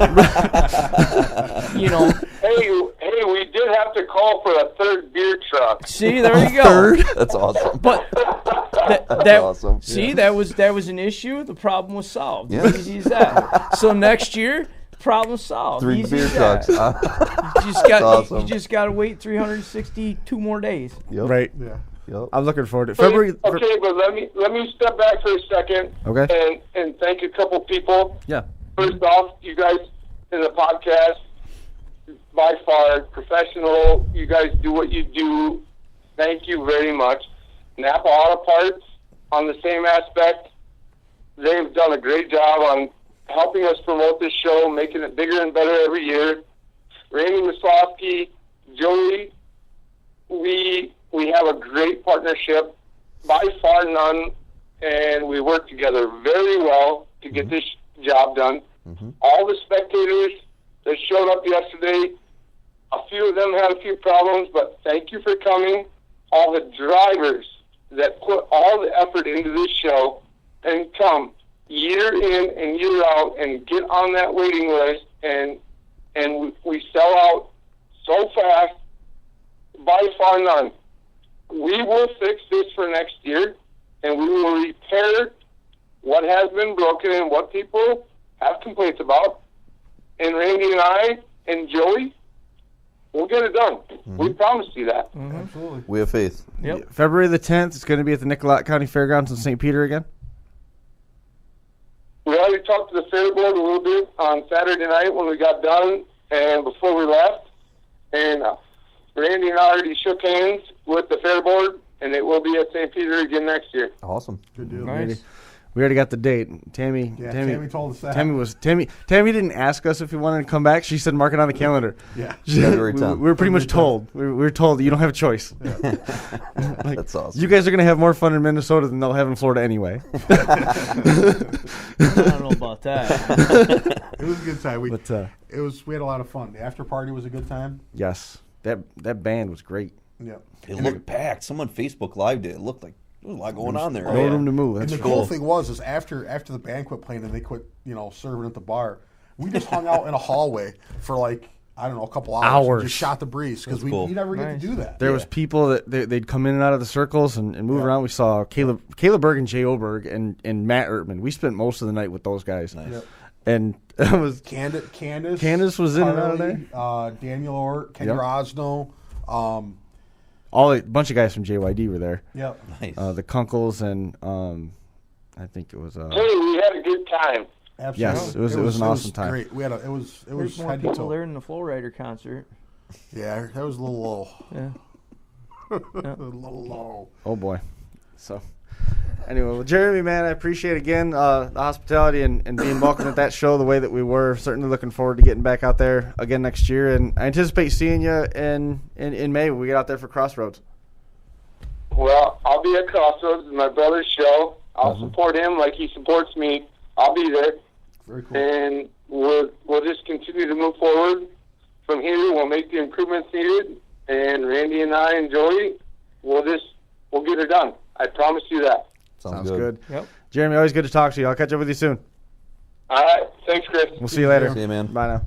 You know. Hey, we did have to call for a third beer truck. See, there you go. That's awesome. But that awesome. See, that was an issue. The problem was solved. Yeah. Easy as that. So next year, problem solved. 3 Easy beer as that. trucks. You awesome. just got to wait 362 more days. Yep. right. Yeah. Yep. I'm looking forward to February. Okay, but let me step back for a second. Okay. And thank a couple people. Yeah. First off, you guys in the podcast, by far professional. You guys do what you do. Thank you very much. Napa Auto Parts, on the same aspect, they've done a great job on helping us promote this show, making it bigger and better every year. Randy Wisłowski, Joey, we have a great partnership, by far none, and we work together very well to get this job done. All the spectators that showed up yesterday, a few of them had a few problems, but thank you for coming. All the drivers that put all the effort into this show and come year in and year out and get on that waiting list, and we sell out so fast, by far none. We will fix this for next year, and we will repair what has been broken and what people have complaints about. And Randy and I and Joey, we'll get it done. We promise you that. Absolutely. We have faith. Yep. February the 10th. It's going to be at the Nicollet County Fairgrounds in St. Peter again. We already talked to the fair board a little bit on Saturday night when we got done and before we left. And Randy and I already shook hands with the fair board, and it will be at St. Peter again next year. Awesome. Good deal. Nice. We already got the date. Tammy told us that. Tammy didn't ask us if we wanted to come back. She said mark it on the calendar. Yeah. February 10th. We were pretty much told. We were told that you don't have a choice. Yeah. That's awesome. You guys are going to have more fun in Minnesota than they'll have in Florida anyway. I don't know about that. It was a good time. We had a lot of fun. The after party was a good time. Yes. That band was great. Yeah. It looked packed. Someone Facebook Lived it. It looked like there was a lot going on there. No room to move. And That's the cool thing was after the band quit playing and they quit, serving at the bar, we just hung out in a hallway for like, I don't know, a couple hours. And just shot the breeze because you never get to do that. There was people that they'd come in and out of the circles and move around. We saw Caleb Berg and Jay Oberg and Matt Ertman. We spent most of the night with those guys. Nice. Yep. And it was Candace was in and out of there. Daniel Ort, Kenny Rosno. A bunch of guys from JYD were there. Yep. Nice. The Kunkles and I think it was. Hey, we had a good time. Absolutely. Yes, it was an awesome time. Great. We had it was There's more people there than the Flowrider concert. Yeah, that was a little low. Yeah. A little low. Oh boy. So anyway, well, Jeremy, man, I appreciate again the hospitality and being welcome at that show the way that we were. Certainly looking forward to getting back out there again next year, and I anticipate seeing you in May when we get out there for Crossroads. Well, I'll be at Crossroads. It's my brother's show. I'll support him like he supports me. I'll be there. Very cool. And we'll just continue to move forward from here. We'll make the improvements needed, and Randy and I and Joey, we'll get it done. I promise you that. Sounds good. Yep. Jeremy, always good to talk to you. I'll catch up with you soon. All right. Thanks, Chris. We'll see you later. See you, man. Bye now.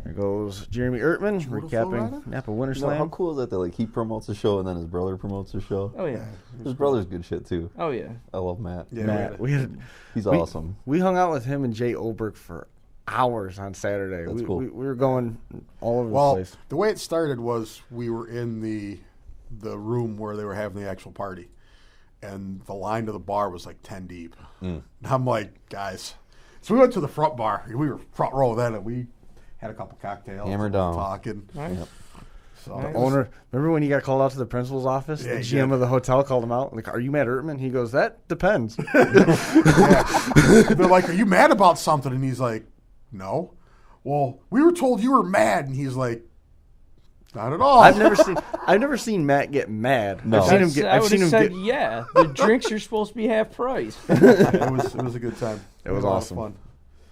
There goes Jeremy Ertman recapping NAPA WinterSlam. How cool is that? That he promotes a show and then his brother promotes a show. Oh yeah. His brother's good shit too. Oh yeah. I love Matt. Yeah, Matt, He's awesome. We hung out with him and Jay Oberg for hours on Saturday. That's cool. We were going all over the place. The way it started was we were in the room where they were having the actual party, and the line to the bar was like 10 deep. And I'm like, guys. So we went to the front bar. We were front row then, and we had a couple cocktails. Hammer down. Talking. Nice. Yep. So The owner, remember when he got called out to the principal's office? Yeah, The he GM did. of the hotel called him out. Like, are you Matt Ertman? He goes, that depends. They're like, are you mad about something? And he's like, no. Well, we were told you were mad. And he's like, not at all. I've never seen Matt get mad. No. I would have said, yeah, the drinks are supposed to be half price. It was a good time. It was a lot of awesome. fun.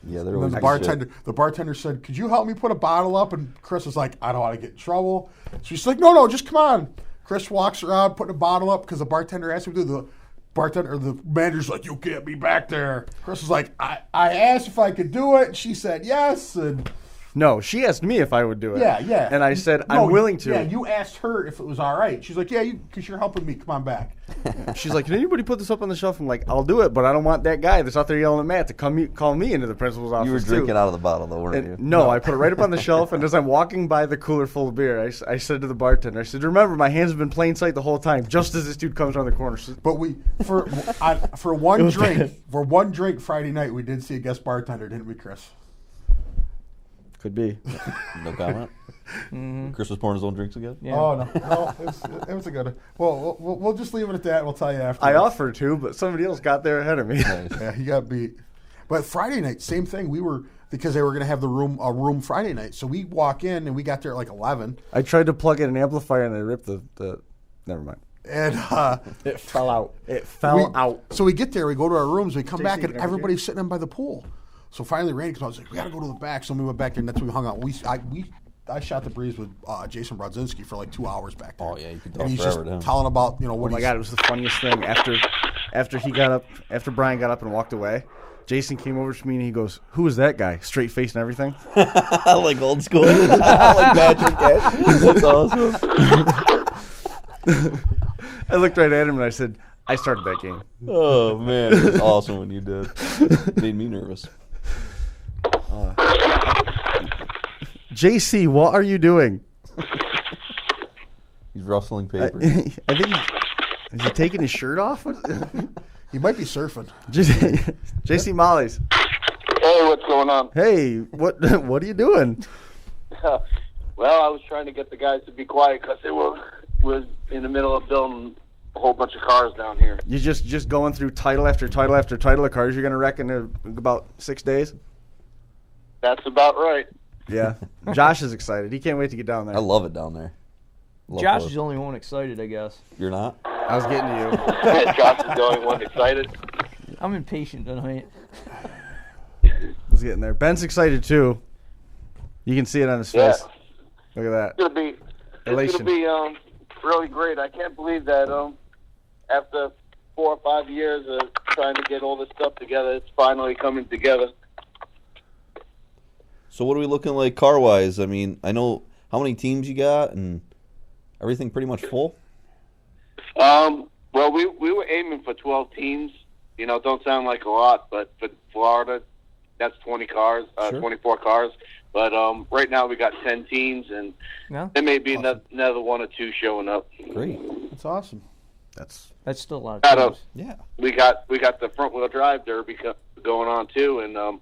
Yeah, they're And then always the bartender said, could you help me put a bottle up? And Chris was like, I don't want to get in trouble. So she's like, no, just come on. Chris walks around putting a bottle up because the bartender asked him to. The manager's like, you can't be back there. Chris was like, I asked if I could do it. And she said yes. And No, she asked me if I would do it. yeah. And I said, No, I'm willing to. Yeah, you asked her if it was all right. She's like, yeah, because you're helping me. Come on back. She's like, can anybody put this up on the shelf? I'm like, I'll do it, but I don't want that guy that's out there yelling at Matt to call me into the principal's office. You were drinking too. out of the bottle, though, weren't you? No, I put it right up on the shelf, and as I'm walking by the cooler full of beer, I said to the bartender, I said, remember, my hands have been plain sight the whole time, just as this dude comes around the corner. But for one drink Friday night, we did see a guest bartender, didn't we, Chris? Could be. No comment? Chris was pouring his own drinks again? Yeah. Oh, no. It was a good one. Well, we'll just leave it at that. We'll tell you after. I offered to, but somebody else got there ahead of me. Yeah, he got beat. But Friday night, same thing. Because they were going to have a room Friday night. So we walk in, and we got there at like 11. I tried to plug in an amplifier, and I ripped the never mind. And It fell out. It fell out. So we get there, we go to our rooms, we come back, and grab a everybody's sitting in by the pool. So finally, Randy comes out. I was like, we got to go to the back. So we went back there, and that's when we hung out. I shot the breeze with Jason Brodzinski for like 2 hours back there. Oh, yeah, you could talk And he's forever just to him. telling about, what Oh my God, it was the funniest thing. After Brian got up and walked away, Jason came over to me and he goes, who is that guy? Straight face and everything. Like old school. Like Patrick Cash. That's awesome. I looked right at him and I said, I started that game. Oh, man. It was awesome when you did. Made me nervous. JC, what are you doing? He's rustling paper. I think is he taking his shirt off? He might be surfing. JC Mollies. Hey, what's going on? Hey, what are you doing? Well, I was trying to get the guys to be quiet because they was in the middle of building a whole bunch of cars down here. You just going through title after title after title of cars you're going to wreck in about 6 days? That's about right. Yeah. Josh is excited. He can't wait to get down there. I love it down there. Josh is the only one excited, I guess. You're not? I was getting to you. Josh is the only one excited. I'm impatient tonight. I was getting there. Ben's excited too. You can see it on his face. Look at that. It's gonna be really great. I can't believe that after 4 or 5 years of trying to get all this stuff together, it's finally coming together. So what are we looking like car-wise? I mean, I know how many teams you got and everything pretty much full? Well, we were aiming for 12 teams. You know, don't sound like a lot, but for Florida, that's 20 cars, Sure. 24 cars. But right now we got 10 teams, and there may be another 1 or 2 showing up. Great. That's awesome. That's still a lot of teams. Yeah. We got the front-wheel drive derby going on, too, and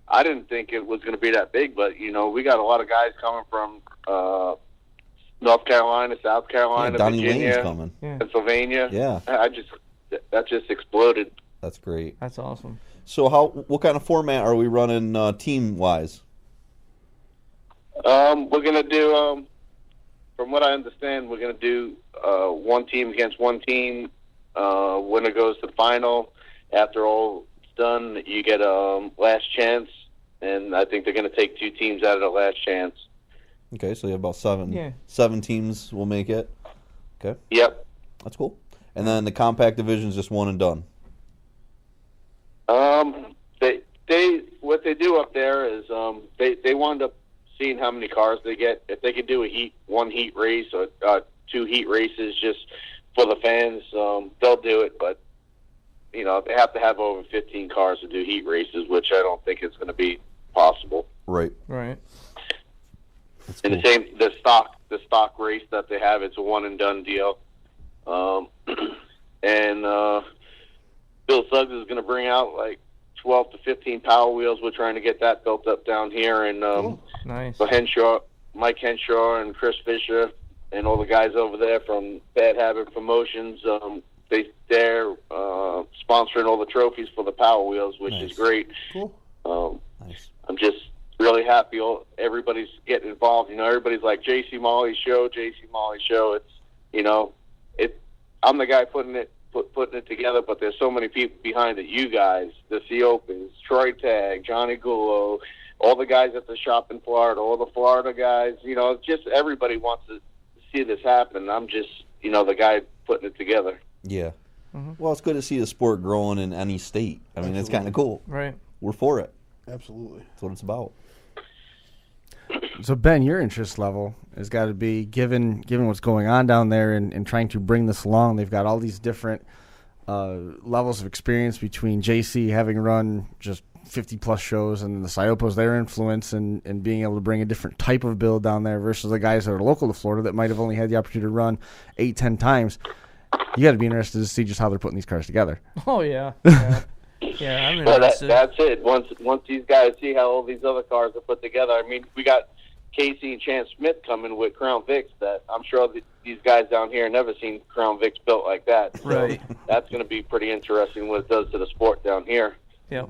I didn't think it was going to be that big, but, you know, we got a lot of guys coming from North Carolina, South Carolina, Donnie Virginia, Lane's coming. Pennsylvania. Yeah. That just exploded. That's great. That's awesome. So what kind of format are we running team-wise? We're going to do, from what I understand, we're going to do one team against one team. Winner goes to the final. After all it's done, you get a last chance, and I think they're going to take 2 teams out of the last chance. Okay, so you have about 7. Yeah. 7 teams will make it. Okay. Yep. That's cool. And then the compact division is just one and done. What they do up there is they wind up seeing how many cars they get. If they could do one heat race or 2 heat races just for the fans, they'll do it. But you know, they have to have over 15 cars to do heat races, which I don't think is going to be possible. Right. Right. That's And cool. the stock race that they have, it's a one and done deal. And Bill Suggs is going to bring out like 12 to 15 Power Wheels. We're trying to get that built up down here, and Nice. so Mike Henshaw and Chris Fisher and all the guys over there from Bad Habit Promotions, they're sponsoring all the trophies for the Power Wheels, which Nice. is great. Cool. Nice. I'm just really happy everybody's getting involved. You know, everybody's like, JC Molly Show. It's, you know, I'm the guy putting it together, but there's so many people behind it. You guys, the Theopans, Troy Tag, Johnny Gullo, all the guys at the shop in Florida, all the Florida guys. You know, just everybody wants to see this happen. I'm just, you know, the guy putting it together. Yeah. Mm-hmm. Well, it's good to see the sport growing in any state. I mean, it's kind of cool. Right. We're for it. Absolutely. That's what it's about. So Ben, your interest level has got to be given what's going on down there and trying to bring this along. They've got all these different levels of experience between JC having run just 50-plus shows and the Psyopos, their influence and being able to bring a different type of build down there versus the guys that are local to Florida that might have only had the opportunity to run 8-10 times. You got to be interested to see just how they're putting these cars together. Oh, yeah. Yeah, I'm Well, interested. that's it. Once these guys see how all these other cars are put together, I mean, we got Casey and Chance Smith coming with Crown Vics that I'm sure these guys down here have never seen Crown Vics built like that. So Right. that's going to be pretty interesting what it does to the sport down here. Yeah.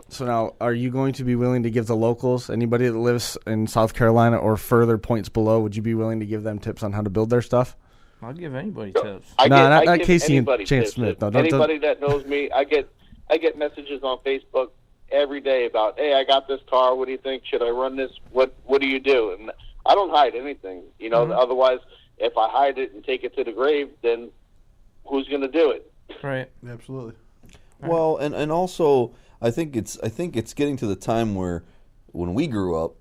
So now, are you going to be willing to give the locals, anybody that lives in South Carolina or further points below, would you be willing to give them tips on how to build their stuff? I'll give anybody tips. I not give Casey and anybody Chance tips. Smith. No, Anybody that knows me, I get messages on Facebook every day about, hey, I got this car. What do you think? Should I run this? What do you do? And I don't hide anything. You know, otherwise, if I hide it and take it to the grave, then who's going to do it? Right. Absolutely. Well, and also I think it's getting to the time where when we grew up,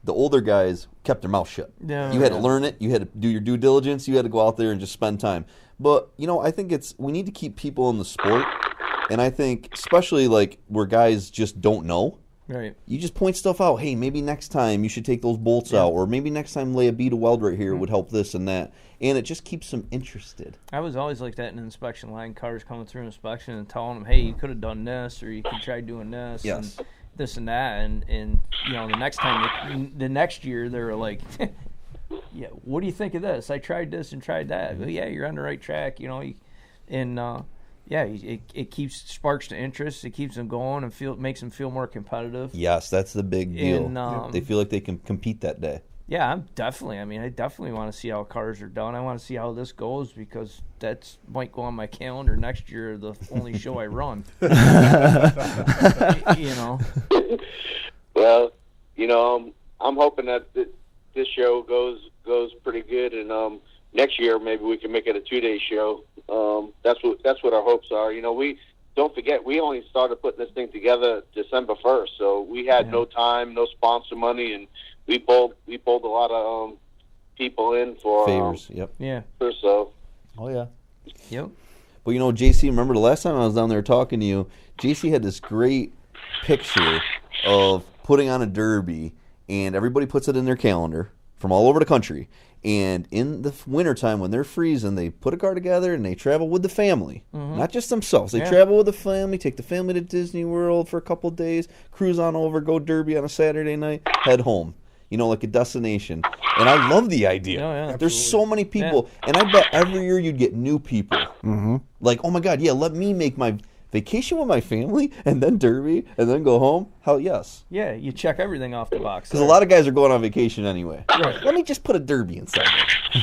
the older guys kept their mouth shut. Yeah, you had to learn it. You had to do your due diligence. You had to go out there and just spend time. But, you know, I think we need to keep people in the sport. And I think especially like where guys just don't know. Right. You just point stuff out. Hey, maybe next time you should take those bolts out. Or maybe next time lay a bead of weld right here would help this and that. And it just keeps them interested. I was always like that in inspection line, cars coming through inspection and telling them, hey, you could have done this or you could try doing this. Yes. And this and that. And you know, the next year, they were like, yeah, what do you think of this? I tried this and tried that. Well, yeah, you're on the right track. You know, And it sparks the interest. It keeps them going and makes them feel more competitive. Yes, that's the big deal. And, they feel like they can compete that day. Yeah, I definitely want to see how cars are done. I want to see how this goes because that's might go on my calendar next year, the only show I run. Well, I'm hoping that this show goes pretty good, and next year maybe we can make it a 2-day show. That's what our hopes are. We don't forget we only started putting this thing together December 1st, so we had no time, no sponsor money, and we pulled a lot of people in for favors. Yep. Yeah. So. Oh yeah. Yep. But JC, remember the last time I was down there talking to you, JC had this great picture of putting on a derby, and everybody puts it in their calendar from all over the country. And in the wintertime, when they're freezing, they put a car together and they travel with the family, not just themselves. They travel with the family, take the family to Disney World for a couple of days, cruise on over, go derby on a Saturday night, head home. Like a destination. And I love the idea. Yeah, there's so many people. Yeah. And I bet every year you'd get new people. Mm-hmm. Like, oh my God, let me make my vacation with my family and then derby and then go home. Hell yes. Yeah, you check everything off the box. Because a lot of guys are going on vacation anyway. Right. Let me just put a derby inside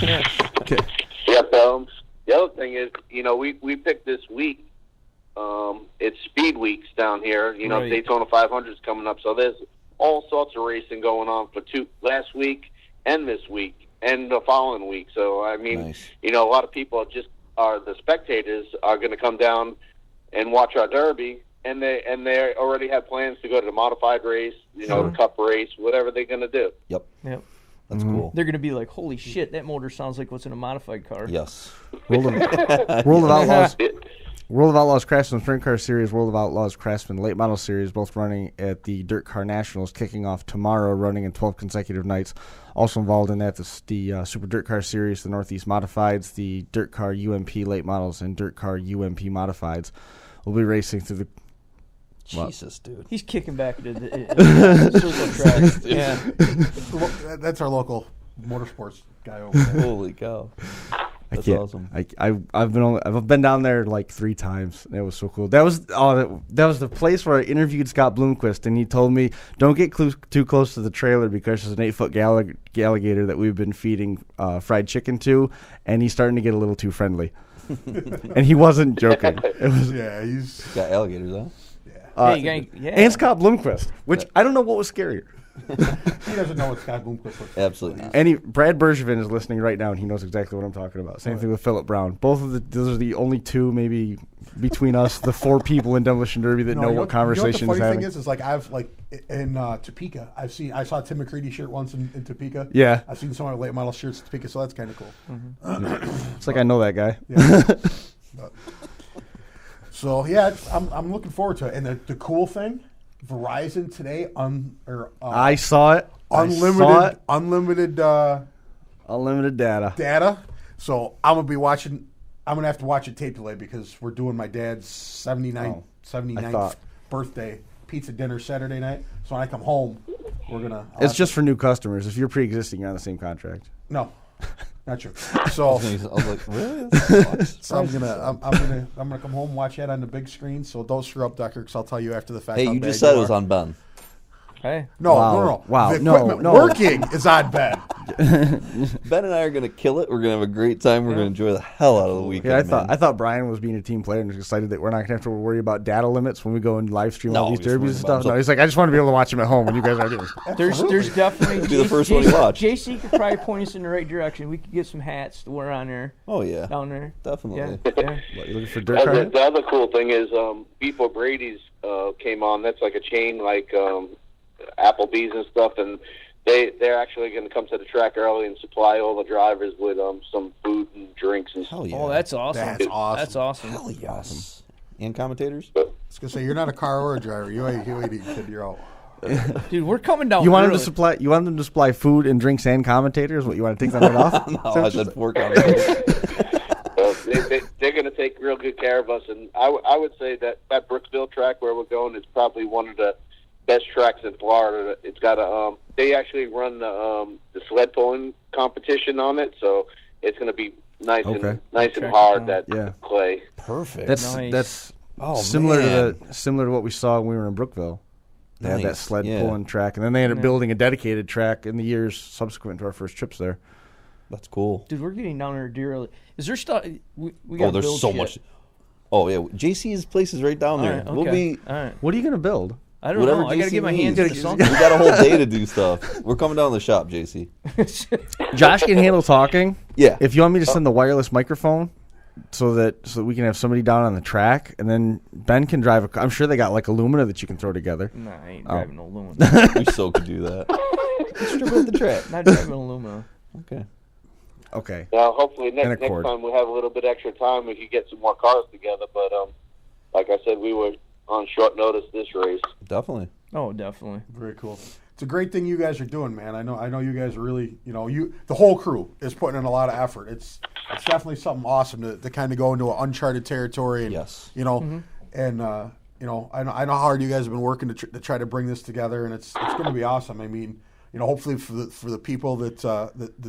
there. Okay. Yep. The other thing is, we picked this week. It's speed weeks down here. Right. Daytona 500 is coming up, so there's all sorts of racing going on for last week and this week and the following week. So nice. A lot of people the spectators are going to come down and watch our derby, and they already have plans to go to the modified race, the cup race, whatever they're going to do. Yep. That's Mm-hmm. cool. They're going to be like, holy shit, that motor sounds like what's in a modified car. Yes. World of Outlaws. World of Outlaws Craftsman Sprint Car Series, World of Outlaws Craftsman Late Model Series, both running at the Dirt Car Nationals, kicking off tomorrow, running in 12 consecutive nights. Also involved in that, the Super Dirt Car Series, the Northeast Modifieds, the Dirt Car UMP Late Models, and Dirt Car UMP Modifieds. We'll be racing through the... Jesus, dude. He's kicking back to the circle track. Yeah. That's our local motorsports guy over there. Holy cow. That's awesome. I've been down there like 3 times. That was so cool. That was the place where I interviewed Scott Bloomquist, and he told me don't get too close to the trailer because there's an 8-foot alligator that we've been feeding fried chicken to, and he's starting to get a little too friendly. And he wasn't joking. It was he's got alligators, huh? And Scott Bloomquist, which I don't know what was scarier. He doesn't know what Scott Bloomquist looks like. Absolutely. Brad Bergevin is listening right now, and he knows exactly what I'm talking about. Same thing with Philip Brown. Those are the only two, maybe between us, the 4 people in Demolition Derby that know what conversation is happening. The funny thing is like I've in Topeka, I saw a Tim McCready shirt once in Topeka. Yeah, I've seen some of the late model shirts in Topeka, so that's kind of cool. Mm-hmm. It's like I know that guy. Yeah. So yeah, I'm looking forward to it. And the cool thing, Verizon today I saw it. Unlimited data. Data. So I'm gonna be watching. I'm gonna have to watch it tape delay because we're doing my dad's 79th birthday pizza dinner Saturday night. So when I come home, we're gonna. It's just for new customers. If you're pre-existing, you're on the same contract. No. Not true. So I was like, really? So I'm gonna come home and watch that on the big screen. So don't screw up, Ducker, because I'll tell you after the fact. Hey, you just said it was on Ben. Hey. No. Wow. The equipment working is on Ben. Ben and I are gonna kill it. We're gonna have a great time. We're gonna enjoy the hell out of the weekend. Yeah, I thought Brian was being a team player and was excited that we're not gonna have to worry about data limits when we go and live stream all these derbies and stuff. No, he's like, I just want to be able to watch them at home when you guys are doing. There's definitely be the first one you watch. JC could probably point us in the right direction. We could get some hats to wear on there. Oh yeah, down there, definitely. Yeah. What, you looking for dirt car? The other cool thing is Beef O'Brady's came on. That's like a chain like Applebee's and stuff, and they're actually going to come to the track early and supply all the drivers with some food and drinks and stuff. Yeah. Oh, that's awesome. That's awesome. Hell yes. And commentators? I was going to say, you're not a car or a driver. You ain't eating, kid. You're out. Dude, we're coming down. You want them to supply food and drinks and commentators? What, you want to take that night off? No, I said 4 commentators. They're going to take real good care of us, and I would say that Brooksville track where we're going is probably one of the best tracks in Florida. It's got they actually run the sled pulling competition on it, so it's going to be nice Okay. and hard, that Yeah. clay. Perfect. That's Oh, similar man. similar to what we saw when we were in Brookville. They had that Nice, sled yeah. pulling track, and then they ended up building a dedicated track in the years subsequent to our first trips there. That's cool. Dude, we're getting down there deer early. Is there stuff? We got There's so much. Oh yeah, JC's place is right down there. All right, We'll be All right. What are you going to build? I don't whatever know. I got to JC get my needs. hands into We something. got a whole day to do stuff. We're coming down to the shop, JC. Josh can handle talking. Yeah. If you want me to send the wireless microphone so that we can have somebody down on the track, and then Ben can drive I'm sure they got like Illumina that you can throw together. Nah, I ain't driving no Luma. We so could do that. Strip out the track. Not driving no Luma. Okay. Okay. Well, hopefully And a next cord. time we'll have a little bit extra time. We could get some more cars together. But like I said, we were on short notice this race. Definitely. Oh, definitely. Very cool. It's a great thing you guys are doing, man. I know you guys are really, the whole crew is putting in a lot of effort. It's definitely something awesome to kind of go into an uncharted territory. And, Yes. And I know how hard you guys have been working to try to bring this together, and it's going to be awesome. I mean, hopefully for the people that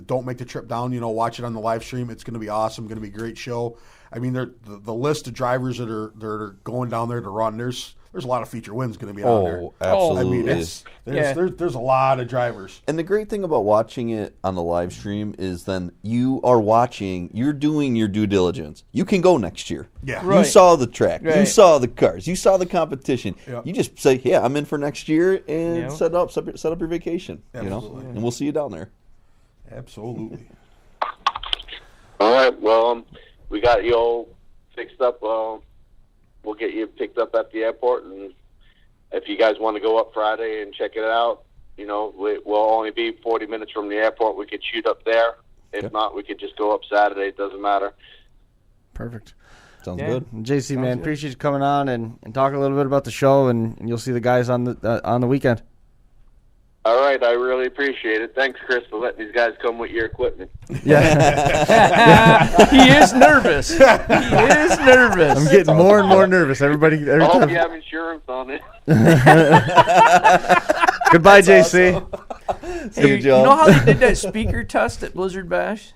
don't make the trip down, watch it on the live stream. It's going to be awesome. Going to be a great show. I mean, the list of drivers that are going down there to run. There's a lot of feature wins going to be on there. Oh, absolutely. I mean, there's a lot of drivers. And the great thing about watching it on the live stream is then you are watching, you're doing your due diligence. You can go next year. Yeah. You Right. saw the track. You Right. saw the cars. You saw the competition. Yeah. You just say, yeah, I'm in for next year and Yeah. set up your vacation. Absolutely. And we'll see you down there. Absolutely. All right. Well, we got you all fixed up. We'll get you picked up at the airport, and if you guys want to go up Friday and check it out, we'll only be 40 minutes from the airport. We could shoot up there. If not, we could just go up Saturday. It doesn't matter. Perfect. Sounds Yeah. good. JC, man, appreciate you coming on and talking a little bit about the show, and you'll see the guys on the weekend. All right. I really appreciate it. Thanks, Chris, for letting these guys come with your equipment. Yeah. He is nervous. He is nervous. I'm getting more and more nervous. Every I hope time. you have insurance on it. Goodbye, JC. Hey, you know how they did that speaker test at Blizzard Bash?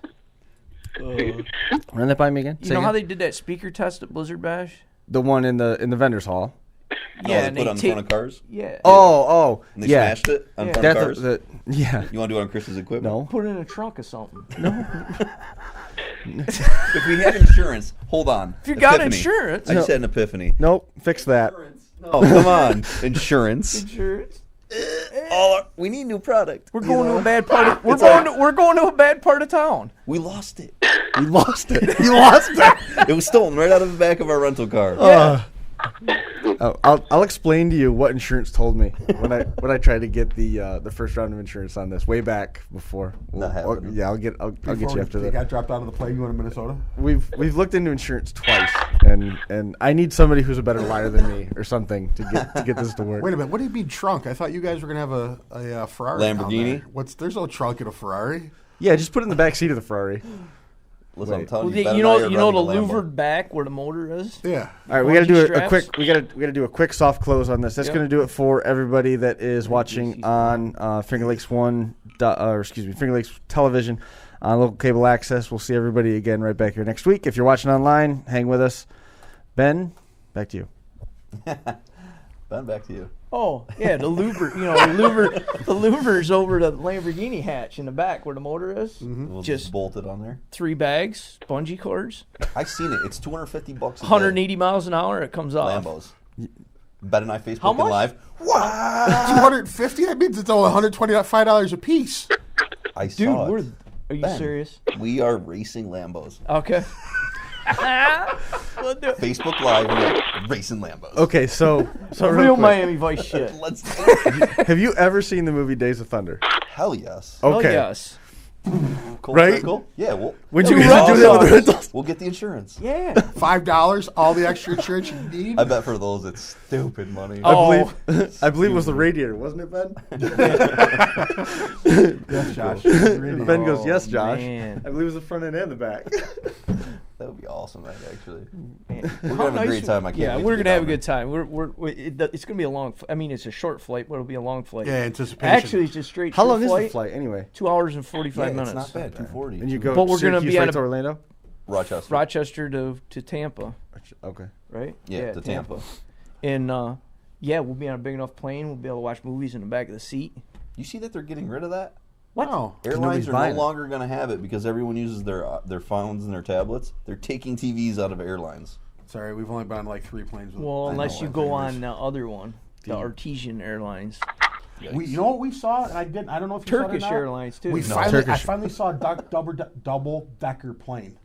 Run that by me again. You know how they did that speaker test at Blizzard Bash? the one in the vendors hall. Yeah, they and put it on the front of cars. Yeah. Oh, And they yeah. smashed it on Yeah. front of That's cars. yeah. You want to do it on Chris's equipment? No. Put it in a trunk or something. If we had insurance, hold on. If you got Epiphany. insurance. I just had an epiphany. Nope. Fix that. Oh, come on. Insurance. Insurance. We need new product. We're going to a bad part. We're going to a bad part of town. We lost it. You lost it. You lost it. It was stolen right out of the back of our rental car. I'll explain to you what insurance told me when I tried to get the first round of insurance on this way back before. Not happening. I'll get you after You that. got dropped out of the plane going to Minnesota? We've looked into insurance twice, and I need somebody who's a better liar than me or something to get this to work. Wait a minute. What do you mean trunk? I thought you guys were going to have a Ferrari down Lamborghini? there. There's no trunk in a Ferrari. Yeah, just put it in the back seat of the Ferrari. Listen, I'm Right. telling Well, you, you better know not the you're running a Lambo. louvered back where the motor is. Yeah. All right, we got to do Bungee a straps? quick. We got to do a quick soft close on this. That's Yep. going to do it for everybody that is watching on Finger Lakes Finger Lakes Television on local cable access. We'll see everybody again right back here next week. If you're watching online, hang with us. Ben, back to you. Ben, back to you. Oh, yeah, the louver. The louver's over the Lamborghini hatch in the back where the motor is. We'll Just bolted on there. 3 bags, bungee cords, I've seen it. It's $250 a 180 miles an hour. It comes off. Lambos. Ben and I Facebook How and much? live. 250? That means it's only $125 a piece. I Dude, saw it. are you Ben, serious? We are racing Lambos. Okay. We'll do it. Facebook Live, we are racing Lambos. Okay, so real Real quick, Miami Vice shit. Let's do it. have you ever seen the movie Days of Thunder? Hell yes. Okay, Oh, yes. Cool, Right? Cool. Yeah, we'll, Would Two you guys do that with the rounds. rentals? we'll get the insurance. Yeah. $5, all the extra insurance you need. I bet for those it's stupid money. Oh. I believe it was the radiator, wasn't it, Ben? Yes, Josh. Ben goes, Oh, yes, Josh. man. I believe it was the front end and the back. That would be awesome, actually. Man, We're going to have a great time. I can't wait we're to going to have a get good time. It's going to be a long. I mean, it's a short flight, but it'll be a long flight. Yeah, anticipation. Actually, it's just straight. How long is flight, the flight anyway? 2 hours and 45 minutes. It's not bad. 240. And you go. But we're gonna Syracuse be on right to a- Orlando. Rochester. to Tampa, Okay. right? Yeah, to Tampa. And we'll be on a big enough plane. We'll be able to watch movies in the back of the seat. You see that they're getting rid of that? What? No. Airlines are buying no it. longer going to have it because everyone uses their phones and their tablets. They're taking TVs out of airlines. Sorry, we've only been on like 3 planes. Well, I unless know, you I go think on the other one, the Artesian Airlines, You know what we saw? And I don't know if you Turkish saw it or not? Airlines too. I finally saw a double-decker plane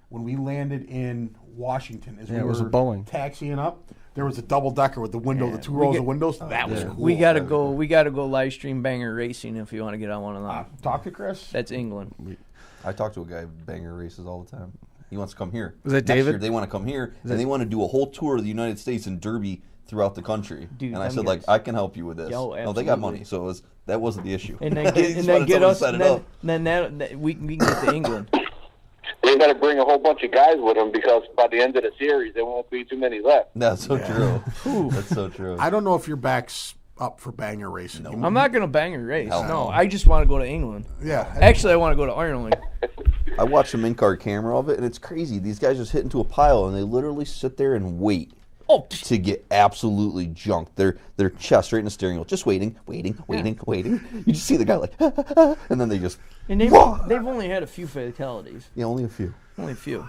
when we landed in Washington. As Yeah, we it was a were Boeing. taxiing up. There was a double-decker with the window, Yeah, the 2 we rows get- of windows. That was cool. We gotta go. We gotta go live stream Banger Racing if you want to get on one of them. Talk to Chris. That's England. I talk to a guy who banger races all the time. He wants to come here. Was that Next David? year, they want to come here, and they want to do a whole tour of the United States and Derby throughout the country. Dude, and I them said, like, guys- I can help you with this. Yo, No, they absolutely. got money, so that wasn't the issue. And then He get, just and then wanted get someone to us. set it Then, up. then we can get to England. They got to bring a whole bunch of guys with them because by the end of the series, there won't be too many left. That's so true. That's so true. I don't know if your back's up for banger racing. No. I'm not gonna Banger race. Hell No, no. I just want to go to England. Yeah. Actually, I want to go to Ireland. I watched some in-car camera of it, and it's crazy. These guys just hit into a pile, and they literally sit there and wait Oh, to get absolutely junked. Their chest right in the steering wheel, just waiting. You just see the guy like, and then they just, and they've only had a few fatalities. yeah, only a few. Only a few.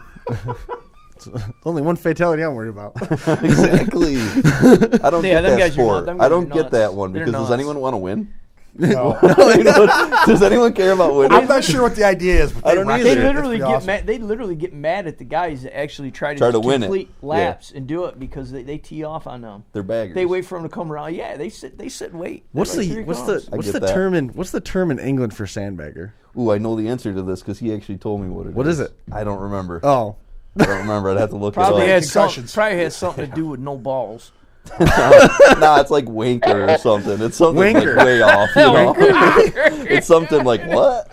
Only one fatality I'm worried about. Exactly. I don't Yeah, get them that guys are sport. nuts. Them I guys don't are get nuts. that one They're because does nuts. anyone want to win? No. Does anyone care about winning? I'm not sure what the idea is, but I don't wrecked either. They it. literally It's get pretty awesome. mad. They literally get mad at the guys that actually try Try to just win it. complete Yeah. laps and do it because they tee off on them. They're baggers. They wait for them to come around. Yeah, they sit and wait. What's They're like, the "Here he what's comes." the what's get the that. term in England for sandbagger? Ooh, I know the answer to this because he actually told me what it is. What is it? I don't remember. Oh, I don't remember. I'd have to look Probably it up. concussions. has something to do with no balls. Nah, it's like wanker or something. It's something Wanker. like way off. You know? It's something like what?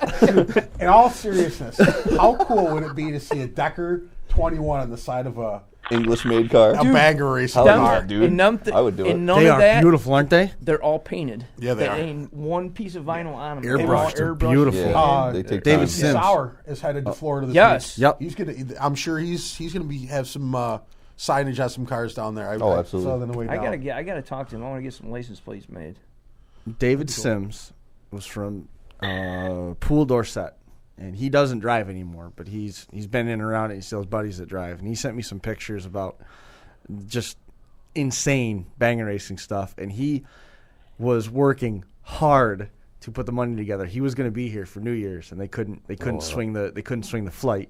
In all seriousness, how cool would it be to see a Decker 21 on the side of a English-made car. banger racing Hell car? yeah, dude. And none I would do it. And none they of are that, beautiful, aren't they? they're all painted. Yeah, they there are. ain't one piece of vinyl on them. Airbrushed. They're all They're beautiful. Yeah, they take David time. Sims. Sauer is headed to Florida this Yes. week. Yep. He's gonna. I'm sure he's gonna have some signage on some cars down there. I Oh, absolutely. saw that on the way down. I gotta talk to him. I want to get some license plates made. David Sims was from Poole, Dorset, and he doesn't drive anymore, but he's been in and around it. He still has buddies that drive, and he sent me some pictures about just insane banger racing stuff, and he was working hard to put the money together. He was going to be here for New Year's, and they couldn't swing the flight.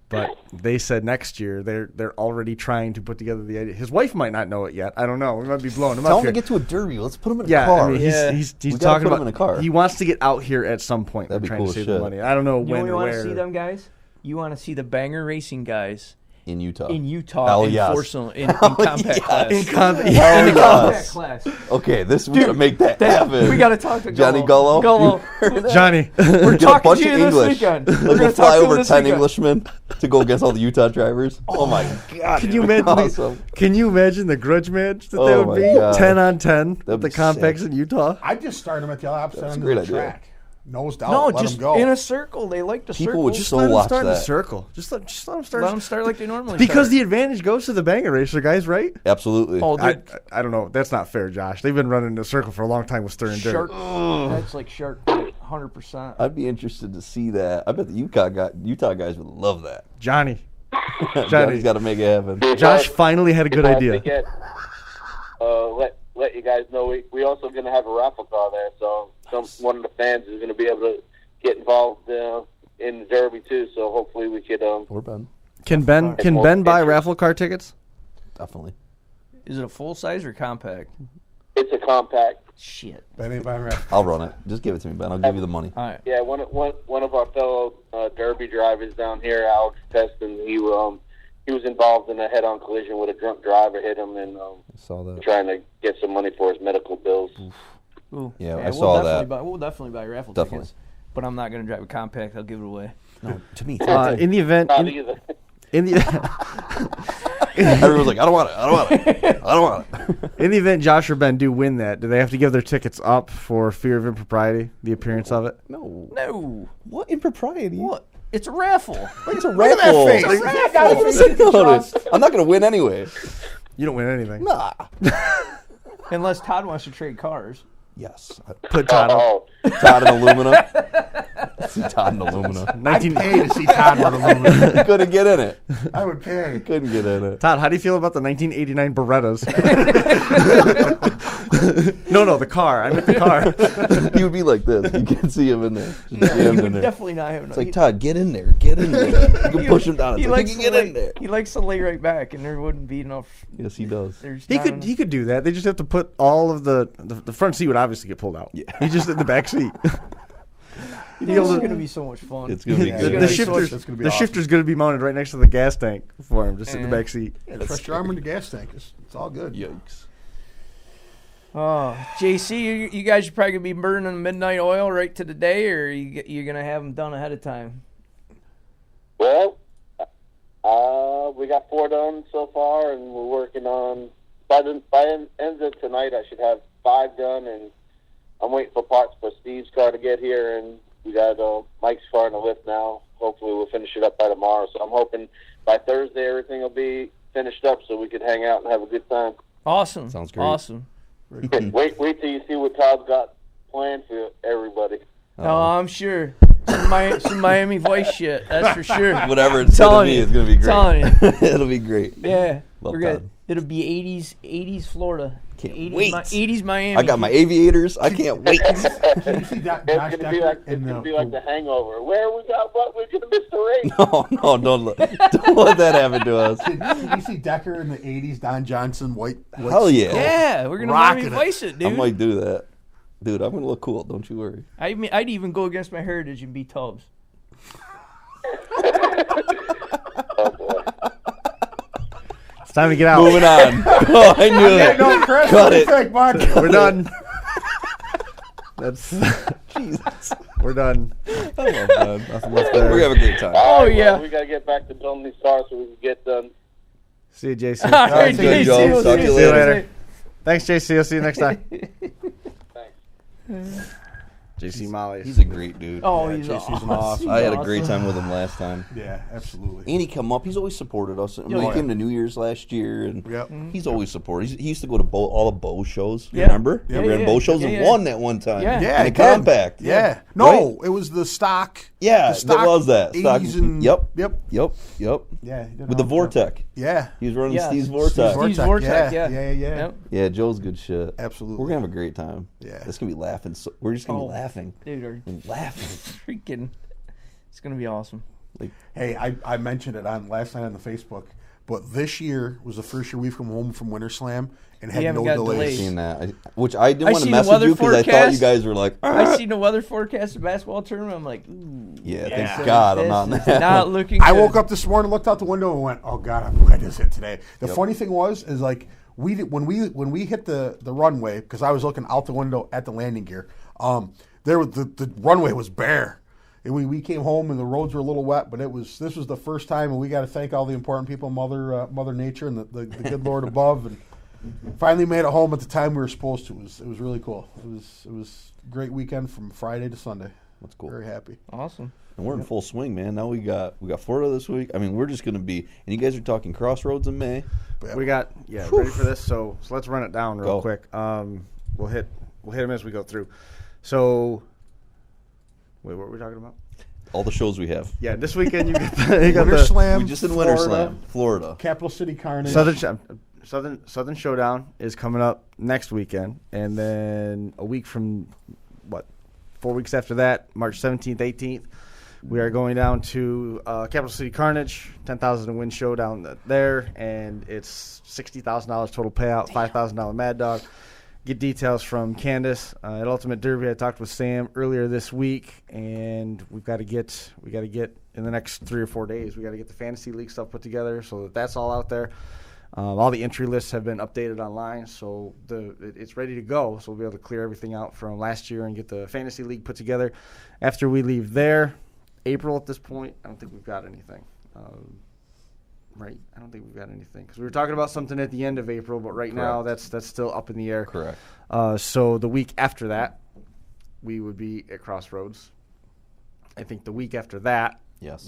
But they said next year they're already trying to put together the idea. His wife might not know it yet. I don't know. We might be blowing him Tell up him here. to get to a derby. Let's put him in a Yeah, car. I mean, he's We gotta talking put about him in a car. He wants to get out here at some point. That'd be They're trying cool to as save shit. the money. I don't know You know when where you or want to where. see them guys? You want to see the banger racing guys in Utah. in Utah Hell in yes. Force in compact yes. class. In con- In the yeah. compact yes. class. Okay, we gotta make that happen. We got to talk to Johnny Gullo. Gullo. Johnny. We're Get a talking bunch to you of this English. weekend. Like We're we'll going to fly talk to you over this 10 weekend. Englishmen to go against all the Utah drivers. Oh my god! Can you imagine? Awesome. Can you imagine the grudge match that Oh would my be? God. 10 on 10. That'd the be compacts sick. in Utah. I'd just start him at the opposite end a of great the idea. track. Nose down. No, let just him go. in a circle. They like to People circle. would Just so let them watch start in a that. circle. Just let them start. Let them start like they normally Because start. the advantage goes to the banger racer guys, right? Absolutely. Oh, I they're don't know. That's not fair, Josh. They've been running in a circle for a long time with stirring dirt. shark. That's like shark bait, 100%. I'd be interested to see that. I bet the Utah guys would love that. Johnny. Johnny's got to make it happen. Josh finally had a good If I idea. forget, let you guys know we also going to have a raffle car there, so one of the fans is going to be able to get involved in the Derby too. So hopefully we could. Or Ben. Can Ben buy raffle car tickets? Definitely. Is it a full size or compact? It's a compact. Shit. Ben ain't buying raffle. I'll run it. Just give it to me, Ben. I'll give you the money. All right. Yeah, one of our fellow Derby drivers down here, Alex Peston, he was involved in a head-on collision with a drunk driver, hit him, and I saw that. trying to get some money for his medical bills. Ooh. Yeah, I we'll saw definitely that. We'll definitely buy raffle Definitely. tickets. But I'm not going to drive a compact. I'll give it away. No, to me. In the event, Not either. In the Everyone's like, I don't want it. I don't want it. I don't want it. in the event Josh or Ben do win that, do they have to give their tickets up for fear of impropriety, the appearance of it? No. What impropriety? What? It's a raffle. It's a raffle. face. It's a raffle. No, I'm not going to win anyway. You don't win anything. Nah. Unless Todd wants to trade cars. Yes. Put Todd up. Oh, Todd in aluminum. See Todd in aluminum. I'd pay to see Todd with aluminum. Couldn't get in it. I would pay. Couldn't get in it. Todd, how do you feel about the 1989 Berettas? No, the car. I meant the car. He would be like this. You can see him in there. He would definitely not have. It's like, Todd, get in there. Get in there. You can push him down. It's like, you can get in there. He likes to lay right back, and there wouldn't be enough. Yes, he does. He could do that. They just have to put all of the front seat would obviously get pulled out. Yeah. He's just in the back seat. It's going to be so much fun. It's going to be good. The shifter's gonna be awesome. shifter's going to be mounted right next to the gas tank for him, just in the back seat. Yeah, trust your arm in the gas tank. It's all good. Yikes. Oh, JC, you guys are probably going to be burning midnight oil right to the day, or you're going to have them done ahead of time? Well, we got 4 done so far, and we're working on by the end of tonight. I should have 5 done, and I'm waiting for parts for Steve's car to get here, and we got Mike's car in the lift now. Hopefully, we'll finish it up by tomorrow. So I'm hoping by Thursday everything will be finished up, so we could hang out and have a good time. Awesome. Sounds great. Awesome. Wait till you see what Todd's got planned for everybody. Oh, I'm sure. Some Miami Vice shit, that's for sure. Whatever it's going to be, it's going to be great. Telling you. It'll be great. Yeah. Love We're Todd. good. It'll be 80s Florida. Can't 80s, wait. 80s Miami. I got my aviators. I can't wait. Can you see Josh It's gonna be like the Hangover. Where we got what? We're gonna miss the race. No, don't let that happen to us. Did you see Decker in the 80s, Don Johnson, white Hell yeah. Yeah, we're going to Miami Vice it, dude. I might do that. Dude, I'm going to look cool. Don't you worry. I'd even go against my heritage and be Tubbs. Oh boy. It's time to get out. Moving on. Oh, I knew it. No, Chris, Cut it. Think, Mark. We're done. That's Jesus. we're done. I love that. Nothing left there. We're going to have a great time. Oh, yeah. We gotta get back to building these cars so we can get done. See you, JC. All right, good, JC, Joe. we'll Talk to see you See you later. later. Thanks, JC. I'll see you next time. Thanks. JC Molly's. He's a great dude. Oh, Yeah, he's JC's awesome. I had a great time with him last time. Yeah, absolutely. And he come up. He's always supported us. I mean, Yeah. he came to New Year's last year, and Yep. he's always supported. He used to go to all the bow shows. Yeah. Remember? Yeah, He ran yeah. bow shows Yeah, and yeah. won that one time. Yeah. Yeah, in a he did. compact. Yeah. No, it was the stock. Yeah, the stock that was that. Stock- 80s and, Yep. Yep. Yep. Yeah. he did With the all that. Vortec. Yeah. He was running Yeah, Steve's Steve's Vortec. Vortec. Steve's Vortec, yeah. Yeah. Yep. Yeah, Joe's good shit. Absolutely. We're gonna have a great time. Yeah. It's gonna be laughing. So we're just gonna Oh. be laughing Dude, or and laughing. freaking. It's going to be awesome. Hey, I mentioned it on last night on the Facebook, but this year was the first year we've come home from WinterSlam and had haven't no got delays. delays. Seen that, which I didn't I want to seen mess the with you weather because I thought you forecast. guys were like, I seen the weather forecast of basketball tournament. I'm like, ooh. yeah, Yeah. thank God I'm not in This is that. not looking I good. woke up this morning, looked out the window, and went, "Oh God, I'm glad this hit today." The funny thing is like when we hit the runway, because I was looking out the window at the landing gear, the runway was bare. And we came home and the roads were a little wet, but this was the first time, and we got to thank all the important people, Mother Nature, and the good Lord above, and finally made it home at the time we were supposed to. It was really cool. It was a great weekend from Friday to Sunday. That's cool. Very happy. Awesome. And we're in full swing, man. Now we got Florida this week. I mean, we're just gonna be. And you guys are talking Crossroads in May. We got ready for this. So let's run it down real Go. quick. We'll hit them as we go through. So, wait, what were we talking about? All the shows we have. Yeah, this weekend you got the WinterSlam. We just did Florida, WinterSlam, Florida. Capital City Carnage. Southern Showdown is coming up next weekend, and then a week from 4 weeks after that, March 17th, 18th, we are going down to Capital City Carnage, 10,000 to win showdown there, and it's $60,000 total payout, $5,000 Mad Dog. Get details from Candace at Ultimate Derby. I talked with Sam earlier this week, and we got to get in the next 3 or 4 days. We got to get the fantasy league stuff put together so that's all out there. All the entry lists have been updated online, so it's ready to go. So we'll be able to clear everything out from last year and get the fantasy league put together. After we leave there, April at this point, I don't think we've got anything. right? I don't think we've got anything because we were talking about something at the end of April, but right now that's still up in the air. Correct. So the week after that, we would be at Crossroads. I think the week after that,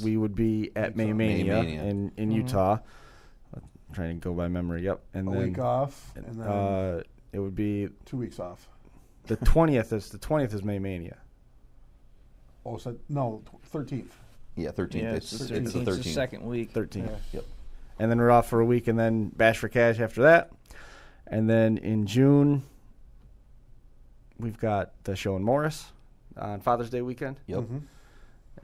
we would be at Maymania in Utah. I'm trying to go by memory. Yep, and a then week off, and then it would be 2 weeks off. The 20th is Maymania. Oh, so no, 13th. Yeah, 13th. Yeah, it's the 13th. 13th. It's the second week. 13th. Yeah. Yep. And then we're off for a week, and then Bash for Cash after that. And then in June, we've got the show in Morris on Father's Day weekend. Yep. Mm-hmm.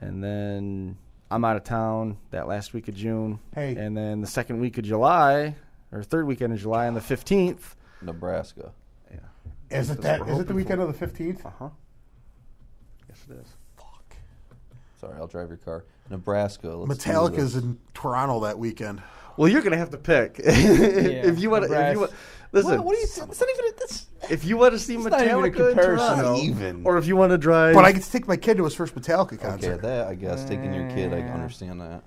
And then I'm out of town that last week of June. Hey. And then the second week of July, or third weekend of July on the 15th. Nebraska. Yeah. Is it the weekend of the 15th? Uh-huh. Yes, it is. Fuck. Sorry, I'll drive your car. Nebraska. Metallica's in Toronto that weekend. Well, you're gonna have to pick if you want. Listen, what do you? It's not even this. If you want to see not even a Metallica in comparison. Toronto, Not even. or if you want to drive, But I get to take my kid to his first Metallica concert. Okay, that I guess taking your kid, I understand that.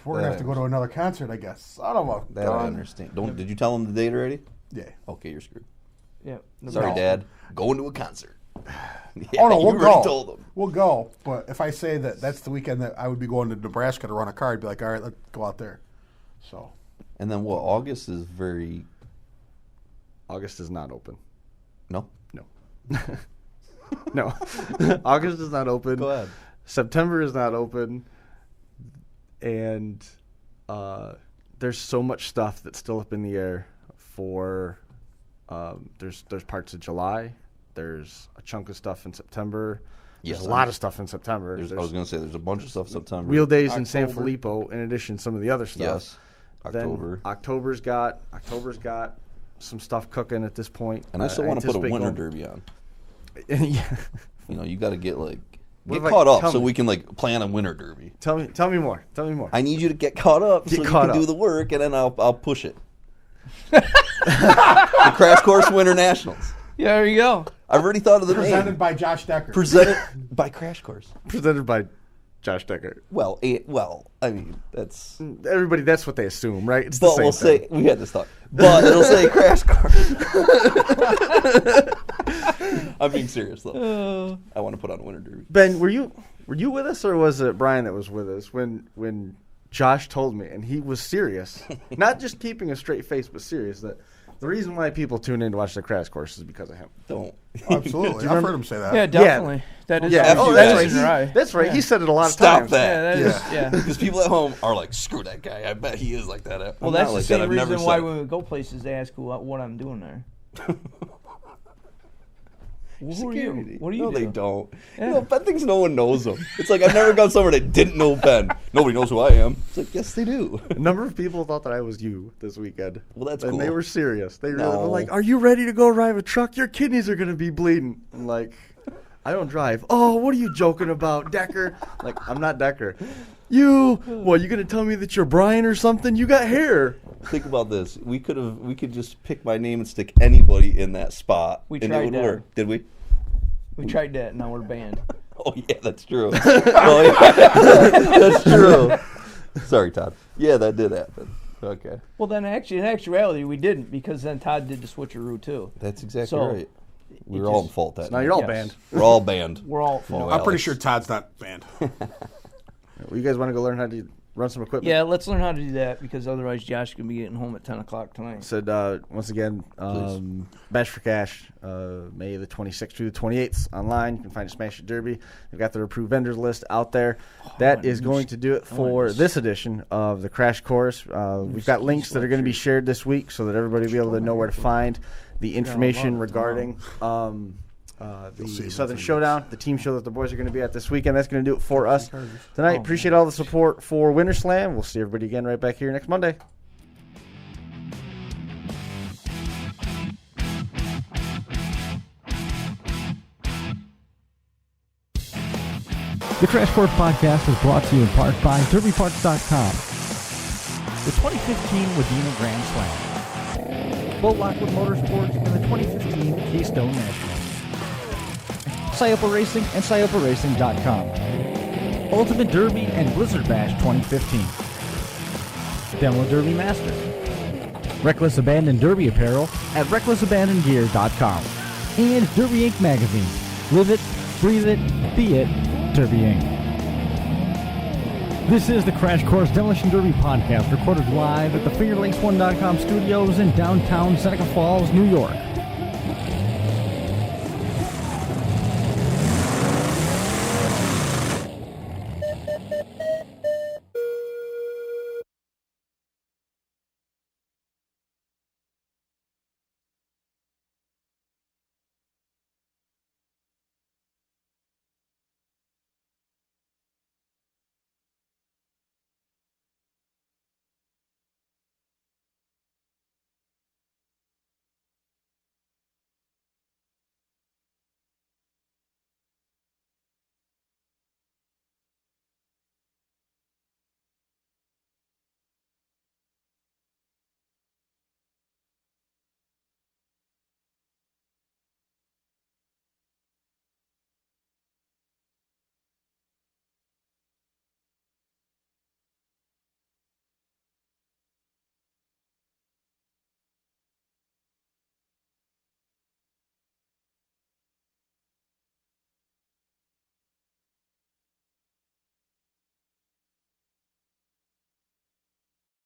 We're gonna have to go to another concert, I guess. Son of a That I understand. Did you tell him the date already? Yeah. Okay, you're screwed. Yeah. Sorry, Dad. Going to a concert. Oh no, you we'll already go. told him. We'll go. But if I say that that's the weekend that I would be going to Nebraska to run a car, I'd be like, all right, let's go out there. So. And then August is very. August is not open. No. No. August is not open. Go ahead. September is not open, and there's so much stuff that's still up in the air. For there's parts of July. There's a chunk of stuff in September. There's a lot of stuff in September. I was going to say there's a bunch of stuff in September. Wheel days in San Filippo, in addition to some of the other stuff. Yes. October. Then October's got some stuff cooking at this point. And I still want to put a winter derby on. Yeah. You got to get Get caught up so we can plan a winter derby. Tell me more. I need you to get caught up so you can do the work, and then I'll push it. The Crash Course Winter Nationals. Yeah, there you go. I've already thought of the Presented name. by Josh Decker. Presented by Crash Course. Presented by Josh Decker. Well, I mean, that's... Everybody, that's what they assume, right? It's but the same thing. We had this talk. But it'll say Crash Course. I'm being serious, though. I want to put on a winter derby. Ben, were you with us, or was it Brian that was with us when Josh told me, and he was serious, not just keeping a straight face, but serious, that the reason why people tune in to watch the Crash Course is because of him. Don't. Absolutely. I've heard him say that. Yeah, definitely. That is. Yeah. Oh, that's right. right. That's right. Yeah. He said it a lot of Stop times. that. Yeah, that is. Yeah. Because people at home are like, screw that guy. I bet he is like that. Well, I'm that's not the like same that. I've never reason why said when we go places, they ask what I'm doing there. Well, who are you? What do you No, do? they don't. Yeah. Ben thinks no one knows him. It's like I've never gone somewhere that didn't know Ben. Nobody knows who I am. It's like, yes, they do. A number of people thought that I was you this weekend. Well, that's and cool. they were serious. They really No. were like, "Are you ready to go drive a truck? Your kidneys are going to be bleeding." I'm like, I don't drive. Oh, what are you joking about, Decker? Like, I'm not Decker. You going to tell me that you're Brian or something? You got hair. Think about this. We could just pick my name and stick anybody in that spot. We and tried it would that. work. Did we? We tried that, now we're banned. Oh, yeah, that's true. Oh, yeah. That's true. Sorry, Todd. Yeah, that did happen. Okay. Well, then in actuality, we didn't, because then Todd did the switcheroo too. That's exactly So, right. We were all in fault that Now night. you're all Yes. banned. We're all banned. We're all at fault. No, I'm pretty Alex. sure Todd's not banned. Well, you guys want to go learn how to run some equipment? Yeah, let's learn how to do that, because otherwise Josh can be getting home at 10 o'clock tonight. Said once again, Bash for Cash, May the 26th through the 28th online. You can find a Smash It Derby. They've got their approved vendors list out there. That is going to do it for this edition of the Crash Course. We've got links that are going to be shared this week so that everybody will be able to know where to find the information regarding the Southern Showdown, the team show that the boys are going to be at this weekend. That's going to do it for us tonight. Appreciate all the support for WinterSlam. We'll see everybody again right back here next Monday. The Crash Course Podcast is brought to you in part by DerbyParts.com. The 2015 Wadena Grand Slam. Bull Lockwood Motorsports and the 2015 Keystone Nationals. Scioppa Racing and ScioppaRacing.com. Ultimate Derby and Blizzard Bash 2015. Demo Derby Masters. Reckless Abandon Derby apparel at recklessabandongear.com. And Derby Inc. magazine. Live it, breathe it, be it, Derby Inc. This is the Crash Course Demolition Derby podcast, recorded live at the FingerLinks1.com studios in downtown Seneca Falls, New York.